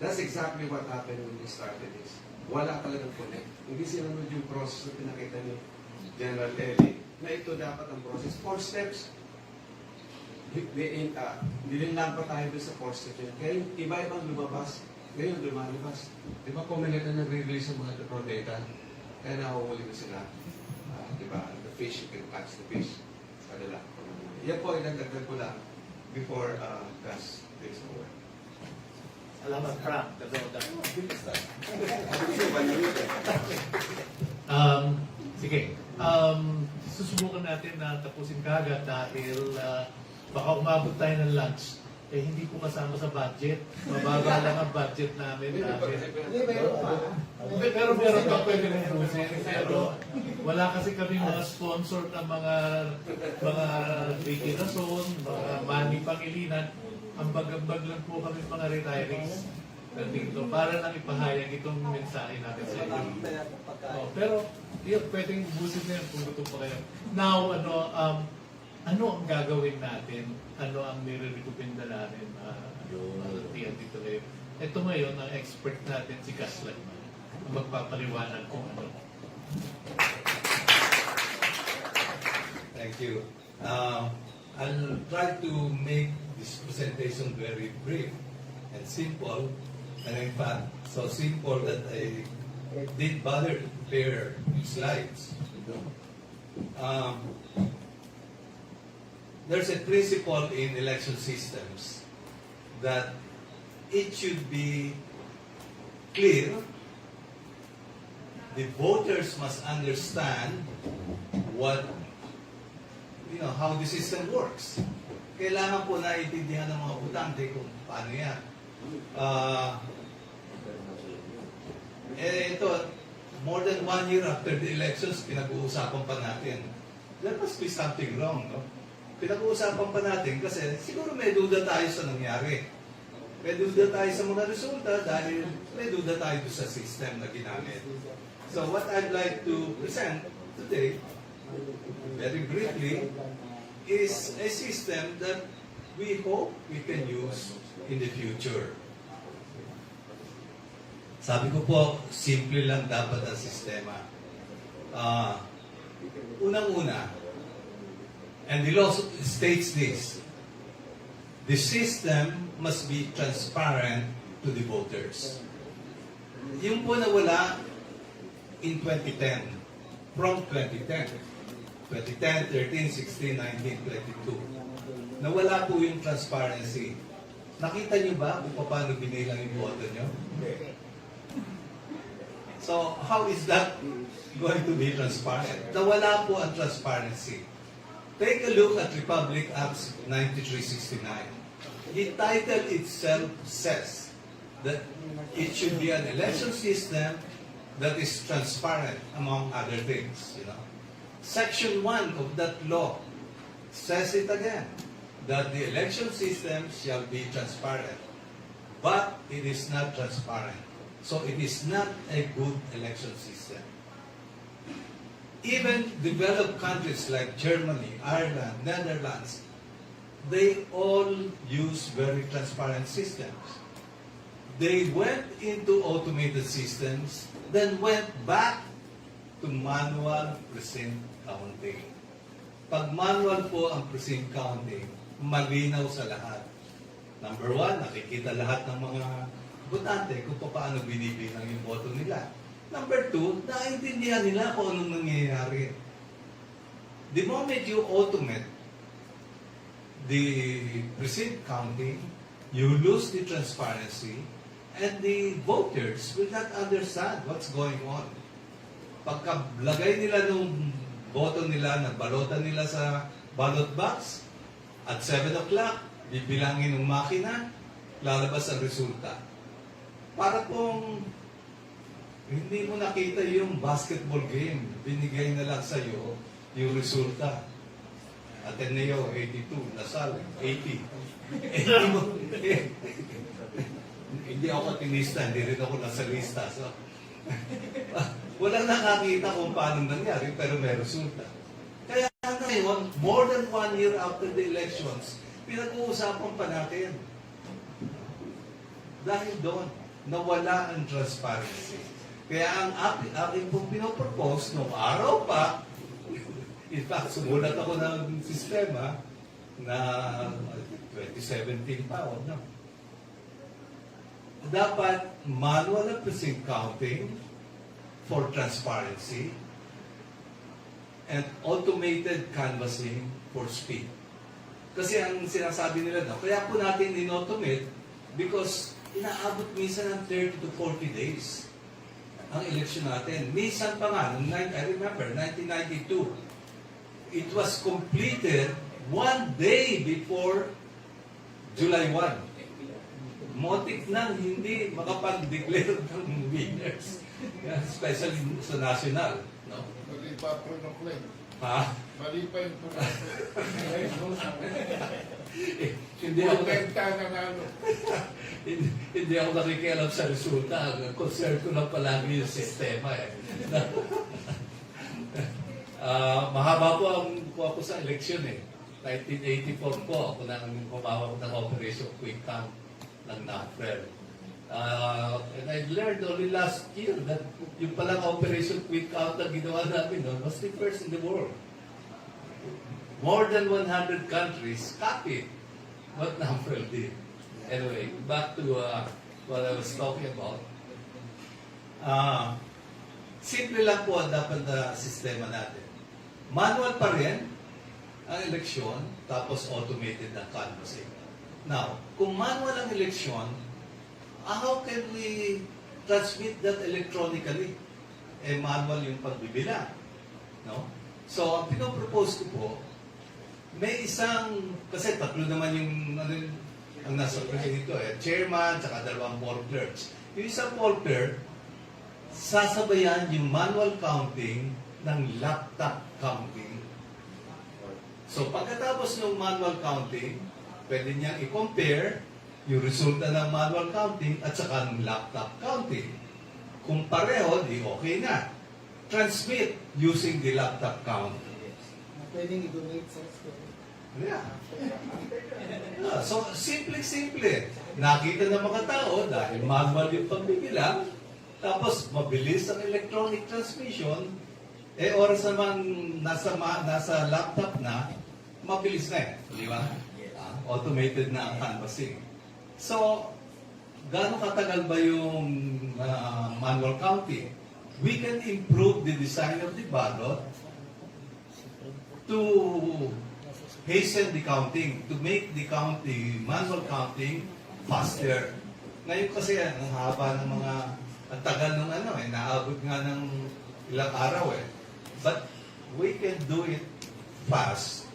That's exactly what happened when we started this. Wala talagang connect. Hindi sinunod yung process na pinakita ni General Ellie, na ito dapat ang process. 4 steps. Hindi lang pa tayo doon sa 4 steps. Kaya iba-ibang lumabas. Ngayon, lumalabas. Di ba Comelec na nag-release ng mga raw data? Kaya nahuhuli na sila. Di ba? The fish, you can catch the fish. Kadala. Yan po, inagdagdag ko lang before class days over. Salamat, Frank. Sige. Susubukan natin na tapusin kagad dahil baka umabot tayo ng lunch. Eh, hindi po kasama sa budget. Mababa lang ang budget namin. Pero meron pa pwede rin ubusin. Pero wala kasi kami mga sponsor ng mga Ricky Rason, mga Manny Pangilinan. Ang bagambag lang po kami mga retirees dito para lang ipahayag itong mensahe natin sa inyo. Pero yun, pwedeng ubusin na yun kung gusto pa kayo. Now, ano ang gagawin natin? Ano ang nire-recommenda natin? Dito kayo. Ito ngayon, ang expert natin si Kaslan ang magpapaliwanag kung ano. Thank you. I'll try to make this presentation very brief and simple, and in fact, so simple that I did bother to prepare slides. There's a principle in election systems that it should be clear the voters must understand what, how the system works. Kailangan po naiintindihan ng mga botante kung paano yan. Ito, more than 1 year after the elections, pinag-uusapan pa natin. There must be something wrong, no? Pinag-uusapan pa natin kasi siguro may duda tayo sa nangyari. May duda tayo sa mga resulta dahil may duda tayo sa system na ginamit. So what I'd like to present today, very briefly, is a system that we hope we can use in the future. Sabi ko po, simple lang dapat ang sistema. Unang-una, and the law states this, the system must be transparent to the voters. Yung po nawala in 2010, from 2010, 13, 16, 19, 22. Nawala po yung transparency. Nakita niyo ba kung paano binilang yung boto niyo? So, how is that going to be transparent? Nawala po ang transparency. Take a look at Republic Act 9369. The title itself says that it should be an election system that is transparent, among other things. Section 1 of that law says it again, that the election system shall be transparent. But it is not transparent. So it is not a good election system. Even developed countries like Germany, Ireland, Netherlands, they all use very transparent systems. They went into automated systems, then went back to manual precinct counting. Pag manual po ang precinct counting, malinaw sa lahat. Number 1, nakikita lahat ng mga botante kung paano binibilang yung boto nila. Number 2, naiintindihan nila kung anong nangyayari. The moment you automate the precinct counting, you lose the transparency, and the voters will not understand what's going on. Pagkalagay nila nung boto nila, nagbalota nila sa ballot box, at 7 o'clock, bibilangin ng makina, lalabas ang resulta. Para pong hindi mo nakita yung basketball game, binigay na lang sa'yo yung resulta. Ateneo, 82, Lasal, 80. Hindi ako tinista, hindi rin ako nasa lista. So, walang nakakita kung paano nangyari, pero may resulta. Kaya ngayon, more than 1 year after the elections, pinag-uusapan pa natin. Dahil doon, nawala ang transparency. Kaya ang aking pong pinopropose noong araw pa, in fact, sumulat ako ng sistema na 2017 pa, no? Dapat manual na precinct counting for transparency and automated canvassing for speed. Kasi ang sinasabi nila daw, kaya po natin in-automate because inaabot minsan ng 30 to 40 days ang election natin. Minsan pa nga, I remember, 1992, it was completed 1 day before July 1. Matic nang hindi makapag-declare ng winners. Especially sa national. No? Mali pa po ng Glen. Ha? Mali pa yung Hindi ako hindi ako nakikialam sa resulta. Ang concern ko lang palagi yung sistema. Mahaba po ang po sa election 1984 po ako nang kumawag ng Operation Quick Count ng NAFREL. And I learned only last year that yung palang Operation Quick Count na ginawa namin was the first in the world. More than 100 countries copied what NAFREL did. Anyway, back to what I was talking about. Simple lang po ang dapat na sistema natin. Manual pa rin ang eleksyon, tapos automated na canvassing. Now, kung manual ang eleksyon, how can we transmit that electronically? manual yung pagbibilang. No? So, ang pinopropose ko po, may isang, kasi tatlo naman yung, ang nasa dito chairman, tsaka dalawang poll clerks. Yung isang poll clerk, sasabayan yung manual counting ng laptop counting. So, pagkatapos ng manual counting, pwede niyang i-compare yung resulta ng manual counting at saka ng laptop counting. Kung pareho, di okay na. Transmit using the laptop count. Pwedeng i-donate sa Yeah. So, simple-simple. Nakita ng mga tao dahil manual yung pagbibilang, tapos mabilis ang electronic transmission, oras naman nasa laptop na, mabilis na di ba? Automated na ang canvassing. So, gaano katagal ba yung manual counting? We can improve the design of the ballot to hasten the counting, to make the manual counting faster. Ngayon kasi, ang haba ng ang tagal ng naabot nga ng ilang araw But we can do it fast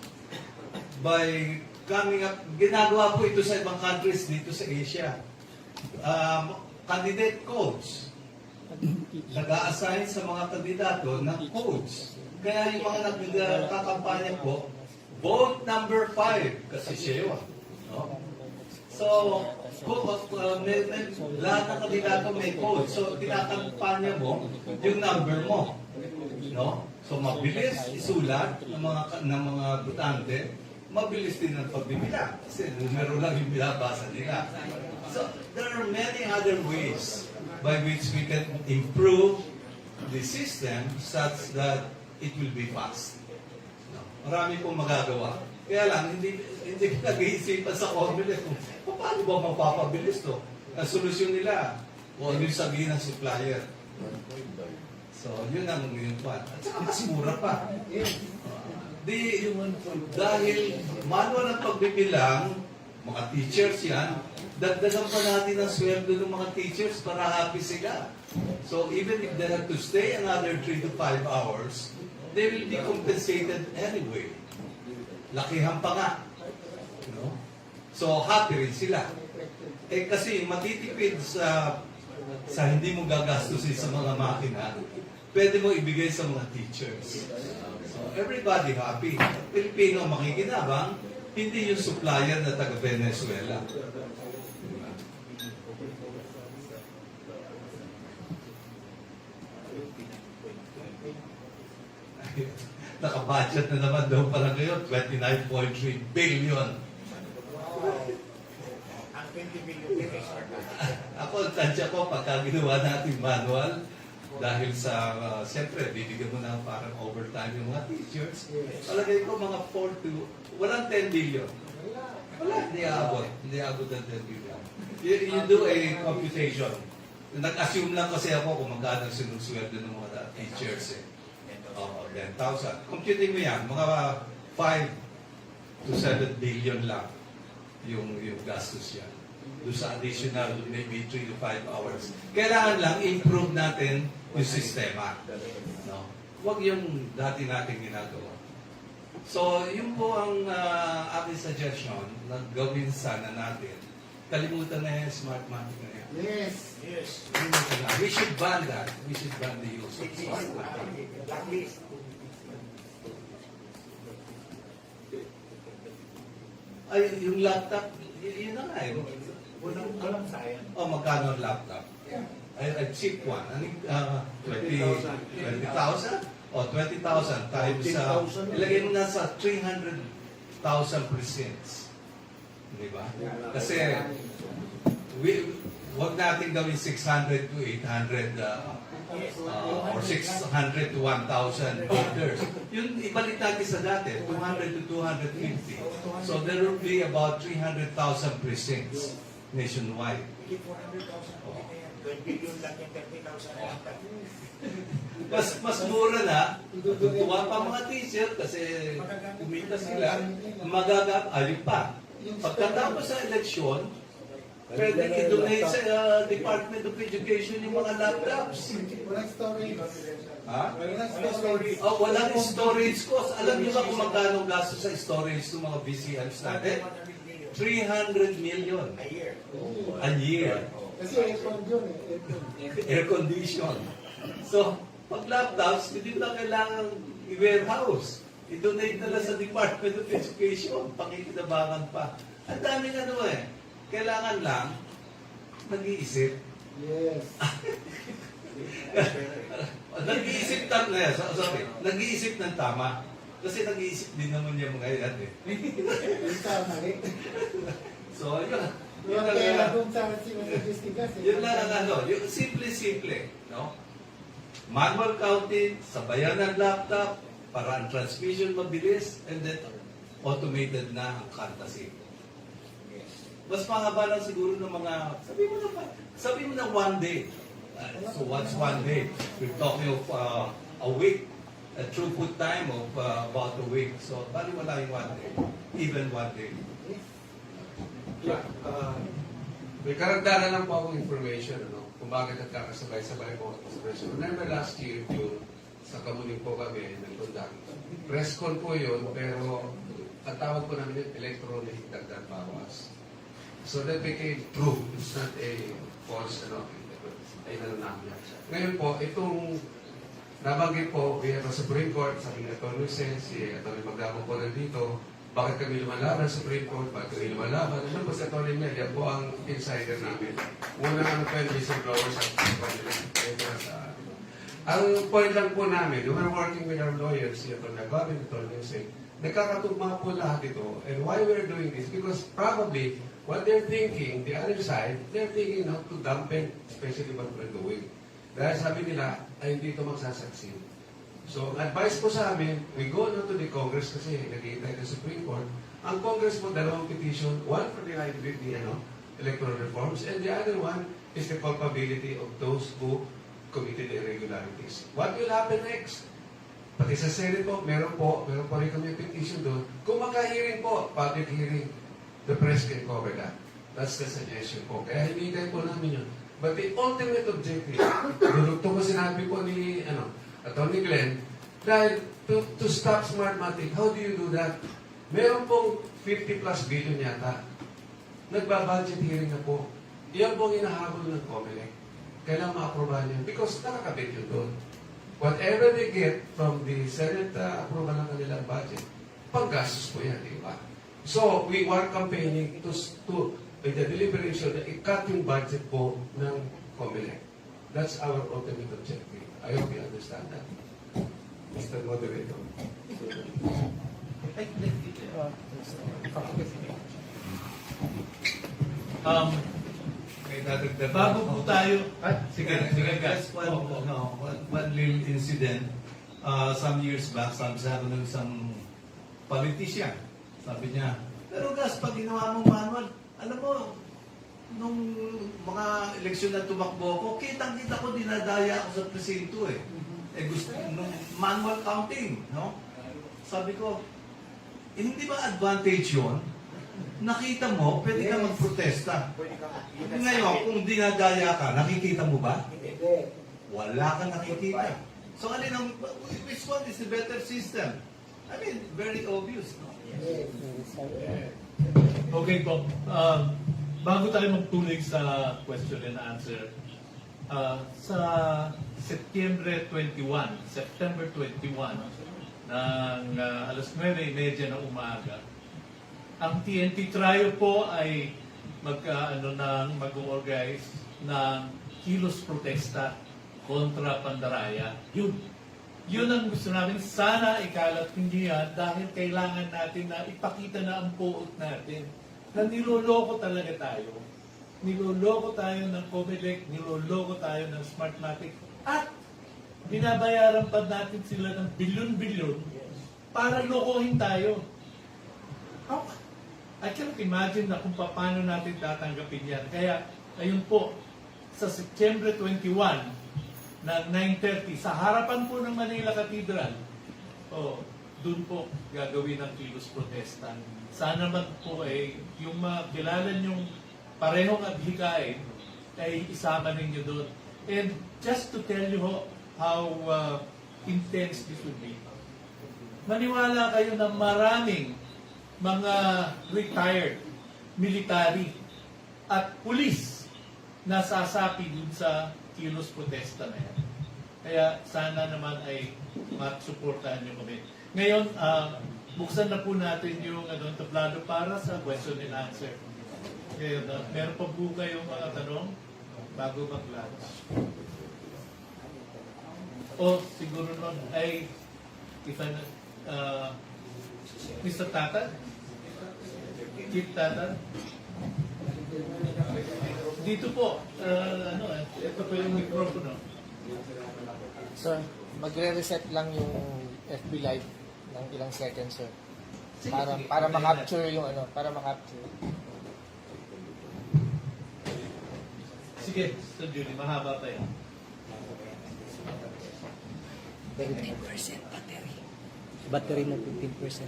by coming up, ginagawa po ito sa ibang countries dito sa Asia. Candidate codes. Nag-a-assign sa mga kandidato ng codes. Kaya yung mga nagkakampanya po, vote number 5 kasi siya yun. No? So, lahat ng kandidato may code. So, kinakampanya mo yung number mo. No? So, mabilis isulat ng mga butante, mabilis din ang pagbibilang. Kasi numero lang yung binabasa nila. So, there are many other ways by which we can improve the system such that it will be fast. No? Marami pong magagawa. Kaya lang, hindi nag-iisipan sa Comelec kung paano ba mapapabilis to. Ang solusyon nila, o ano yung sabihin ng supplier. So, yun ang yung plan. At saka mas mura pa. Dahil manual ang pagbibilang, mga teachers yan, dagdagan pa natin ang sweldo ng mga teachers para happy sila. So, even if they have to stay another 3 to 5 hours, they will be compensated anyway. Lakihan pa nga. No? So, happy rin sila. Kasi matitipid sa hindi mo gagastusin sa mga makina, pwede mo ibigay sa mga teachers. So, everybody happy. Pilipino makikinabang, hindi yung supplier na taga-Venezuela. Nakabudget na naman daw pala ngayon, 29.3 billion. Ako, tansya ko, pagka ginawa natin manual, dahil sa, siyempre, bibigyan mo na parang overtime yung mga teachers, palagay ko mga 4 to, walang 10 billion. Wala, hindi aabot. Hindi aabot ng 10 billion. You do a computation. Nag-assume lang kasi ako kung magkano sinusweldo ng mga teachers 10,000. Computing mo yan, mga 5 to 7 billion lang yung gastos yan. Doon sa additional, maybe 3 to 5 hours. Kailangan lang improve natin yung sistema. No? Huwag yung dati natin ginagawa. So, yun po ang aking suggestion na gawin sana natin. Kalimutan na yung smart money na yan. Yes. Yes. We should ban that. We should ban the use of smart money. Ay, yung laptop, yun na nga Walang sayang. magkano ang laptop? I cheap one. 20,000? O, 20,000 times ilagay mo na sa 300,000 presents. Di ba? Kasi, wag natin gawin 600 to 800 or 600 to 1,000 voters. Yun, ibalik natin sa dati, 200 to 250. So, there will be about 300,000 precincts nationwide. 20 billion lang yung 30,000 Mas mura na, tuwa pa mga teacher kasi kumita sila, ayun pa. Pagkatapos sa eleksyon, pwede i-donate sa Department of Education yung mga laptops. Walang storage. Ha? Walang storage. Oh, walang storage cost. Alam niyo ba kung magkano gasto sa storage ng mga VCMs natin? 300 million. A year. Kasi aircon yun eh. Air condition. So, pag laptops, hindi na kailangan i-warehouse. I-donate na lang sa Department of Education. Pakikinabangan pa. Ang daming ano eh. Kailangan lang nag-iisip. Yes. Nag-iisip nag-iisip ng tama. Kasi nag-iisip din naman yung mga yan eh. So, yun. Yun lang, yun lang ang ano. Yung simple-simple. No? Manual counting, sabayan ng laptop, para ang transmission mabilis, and then automated na ang counting. Mas mahaba lang siguro ng mga, sabi mo na one day. So what's one day? We're talking of a week, a throughput time of about a week. So bali wala yung one day, even one day. May karagdagan lang po akong information, ano, kung bakit nagkakasabay-sabay po ako sa Presscon. Remember last year, June, sa Kamuning po kami, nag-conduct. Presscon po yun, pero ang tawag po namin yung electronic dagdag bawas. So that became true. It's not a false, ano, ay namin. Ngayon po, itong nabanggit po, we have a Supreme Court, sabi ni Atty. Si Atty. Magdamo po nandito, bakit kami lumalaban sa Supreme Court, bakit kami lumalaban? Ano po sa Atty. Mel, yan po ang insider namin. Una ano po yung whistleblowers at ang point lang po namin, we were working with our lawyers, si Atty. Nagsagawa, Atty. Nagkakatugma po lahat ito. And why we're doing this? Because probably, what they're thinking, the other side, they're thinking not to dampen, especially what we're doing. Dahil sabi nila, ay hindi ito magsasucceed. So, advice po sa amin, we go now to the Congress kasi nag-iintay ng Supreme Court. Ang Congress po, dalawang petition, one for the electoral reforms, and the other one is the culpability of those who committed irregularities. What will happen next? Pati sa Senate po, meron po rin kami petition doon. Kung maka-hearing po, public hearing, the press can cover that. That's the suggestion po. Kaya hinihintay po namin yun. But the ultimate objective, nilugtong ko sinabi po ni Atty. Glen, dahil to stop smart Matic, how do you do that? Meron pong 50 plus billion yata. Nagbabudget hearing na po. Iyan pong inahabol ng COMELEC. Kailangan ma-aprobahan yun because nakakabit yun doon. Whatever they get from the Senate approval ng kanilang budget, panggastos po yan, di ba? So, we were campaigning to with the deliberation na i-cut yung budget po ng COMELEC. That's our ultimate objective. I hope you understand that. Mr. Moderator. Bago po tayo, sige guys. Just one little incident. Some years back, sabi sa akin ng isang politician. Sabi niya, pero gas, pag ginawa mong manual, alam mo, nung mga eleksyon na tumakbo ko, kitang-kita ko, dinadaya ako sa presinto eh. Gusto, nung manual counting, no? Sabi ko, hindi ba advantage yun? Nakita mo, pwede ka magprotesta. Ngayon, kung dinadaya ka, nakikita mo ba? Wala kang nakikita. So, which one is the better system? I mean, very obvious, no? Okay po. Bago tayo magtuloy sa question and answer, sa September 21 ng alas 9:30 ng umaga, ang TNT Trio po ay mag-organize ng kilos protesta kontra Pandaraya. Yun ang gusto namin. Sana ikalat hindi yan dahil kailangan natin na ipakita na ang puot natin na niloloko talaga tayo. Niloloko tayo ng COMELEC, niloloko tayo ng Smart Matic, at binabayaran pa natin sila ng bilyon-bilyon para lokohin tayo. I can't imagine na kung paano natin tatanggapin yan. Kaya, ayun po, sa September 21, ng 9:30, sa harapan po ng Manila Cathedral, doon po gagawin ang kilos protesta. Sana man po yung kilala niyong parehong adhikain, ay isama ninyo doon. And just to tell you how intense this would be, maniwala kayo na maraming mga retired military at pulis na sasapi dun sa kilos protesta na yan. Kaya sana naman ay masuportahan nyo kami. Ngayon, buksan na po natin yung tablado para sa question and answer. Ngayon, meron pa po kayong mga tanong bago mag-lunch. O siguro naman ay Mr. Tata? Chief Tata? Dito po, ito po yung microphone. Sir, magre-reset lang yung FB Live ng ilang seconds, sir. Para ma-capture yung para ma-capture. Sige, Sir Julie, mahaba pa yan. 15% battery. Battery na 15%.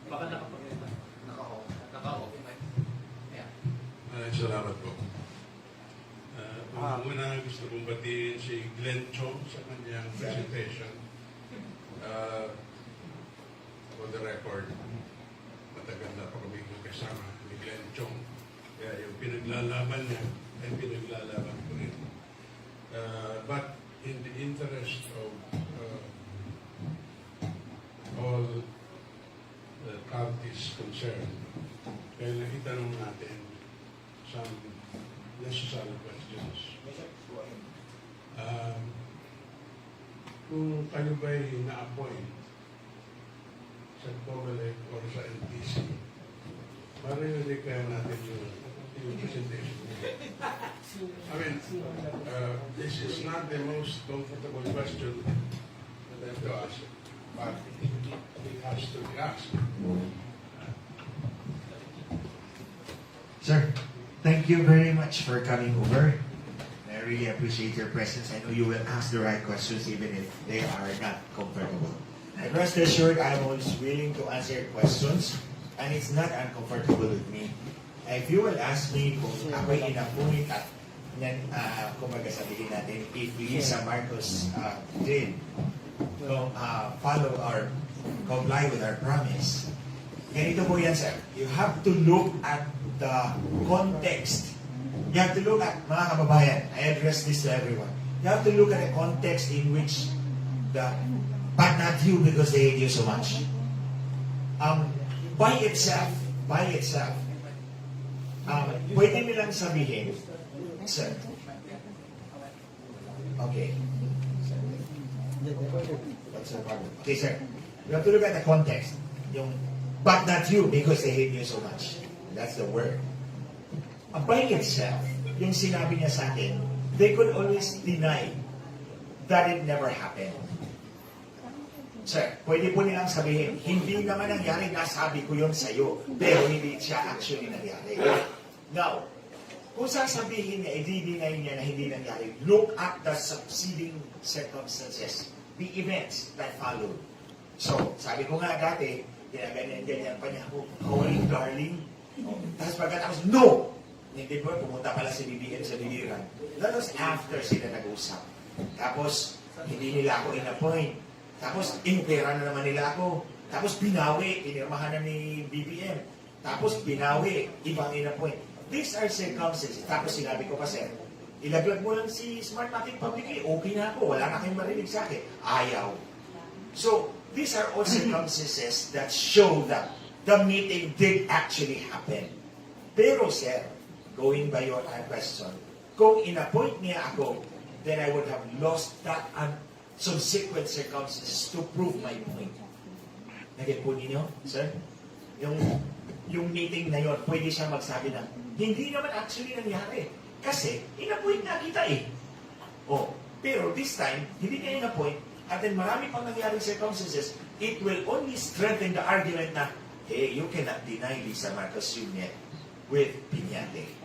Baka naka-off. Salamat po. Una gusto kong batiin si Glen Chong sa kanyang presentation. For the record, matagal na pa kami magkasama ni Glen Chong. Kaya yung pinaglalaban niya ay pinaglalaban ko rin. But in the interest of all the counties concerned, kaya itanong natin some necessary questions. Kung kayo ba'y na-appoint sa COMELEC or sa NTC, marinig kaya natin yung presentation. I mean, this is not the most comfortable question that I have to ask, but it has to be asked. Sir, thank you very much for coming over. I really appreciate your presence. I know you will ask the right questions even if they are not comfortable. And rest assured, I'm always willing to answer questions and it's not uncomfortable with me. If you will ask me kung ako'y inapulit at kumbaga sabihin natin, if Lisa Marcos did follow or comply with our promise, ganito po yan, sir. You have to look at the context. You have to look at, mga kababayan, I address this to everyone. You have to look at the context in which but not you because they hate you so much. By itself, pwede nilang sabihin, sir, okay. What's the problem? Okay, sir. You have to look at the context. Yung, but not you because they hate you so much. That's the word. By itself, yung sinabi niya sa akin, they could always deny that it never happened. Sir, pwede po nilang sabihin, hindi naman nangyari, nasabi ko yun sa'yo, pero hindi siya actually nangyari. Now, kung sasabihin niya, i-deny niya na hindi nangyari, look at the succeeding circumstances, the events that followed. So, sabi ko nga dati, ginaganyan-ganyan pa niya ako, how are you, darling? Tapos pagkatapos, no! Hindi po, pumunta pala si BBM sa biliran. That was after sila nag-usap. Tapos, hindi nila ako in-appoint. Tapos, inopera na naman nila ako. Tapos, binawi, pinirmahan na ni BBM. Tapos, binawi, ibang in-appoint. These are circumstances. Tapos, sinabi ko pa, sir, ilaglag mo lang si Smart Matic publicly, okay na ako, wala na kayong marinig sa akin. Ayaw. So, these are all circumstances that show that the meeting did actually happen. Pero, sir, going by your question, kung in-appoint niya ako, then I would have lost that and subsequent circumstances to prove my point. Naging po ninyo, sir? Yung meeting na yon, pwede siya magsabi na, hindi naman actually nangyari. Kasi, in-appoint na kita eh. Oh, pero this time, hindi niya in-appoint, at then marami pang nangyaring circumstances, it will only strengthen the argument na, hey, you cannot deny Lisa Marcos Jr. with Piñate.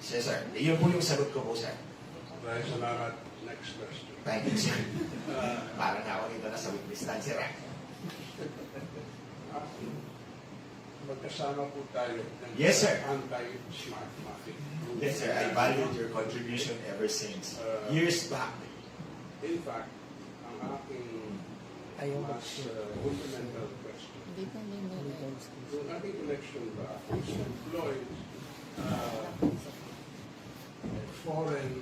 Sir, yun po yung sagot ko po, sir. Dahil salamat, next question. Thank you, sir. Parang ako dito na sa witness stand, sir. Magkasama po tayo ng Yes, sir. anti-smart Matic. Yes, sir. I valued your contribution ever since years back. In fact, ang aking Ayaw mas fundamental question, Hindi pa din nila. yung ating election ba is employed foreign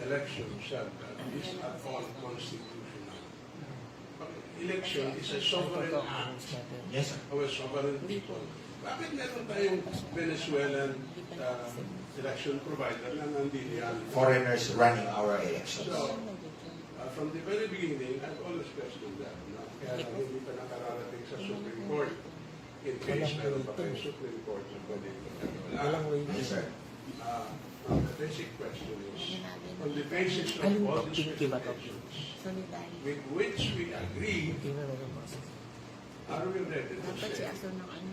election center is at all constitutional. Election is a sovereign act Yes, sir. of a sovereign people. Bakit meron tayong Venezuelan election provider na nandito yan? Foreigners running our elections. So, from the very beginning, I've always questioned that. No? Kaya lang hindi pa nakararating sa Supreme Court. In case meron pa kayong Supreme Court na pwede ito. Walang way. Yes, sir. The basic question is, on the basis of all these presentations, Solidarity. with which we agree, Hindi na nagpapasa. are we ready to Dapat si say Aso ng ano.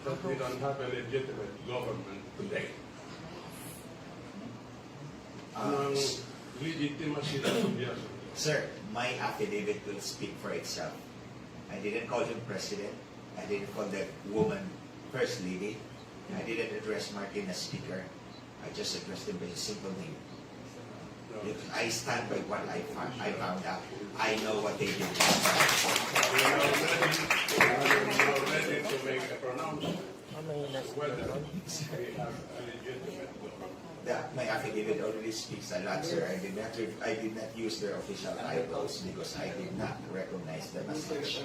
that we don't have a legitimate government today? Ang legitimacy ng gobyerno. Sir, my affidavit will speak for itself. I didn't call him president. I didn't call that woman first lady. I didn't address Martin as speaker. I just addressed him by a simple name. I stand by what I found out. I know what they did. We are now ready to make a pronouncement whether we have a legitimate government. My affidavit already speaks a lot, sir. I did not use their official titles because I did not recognize them as such.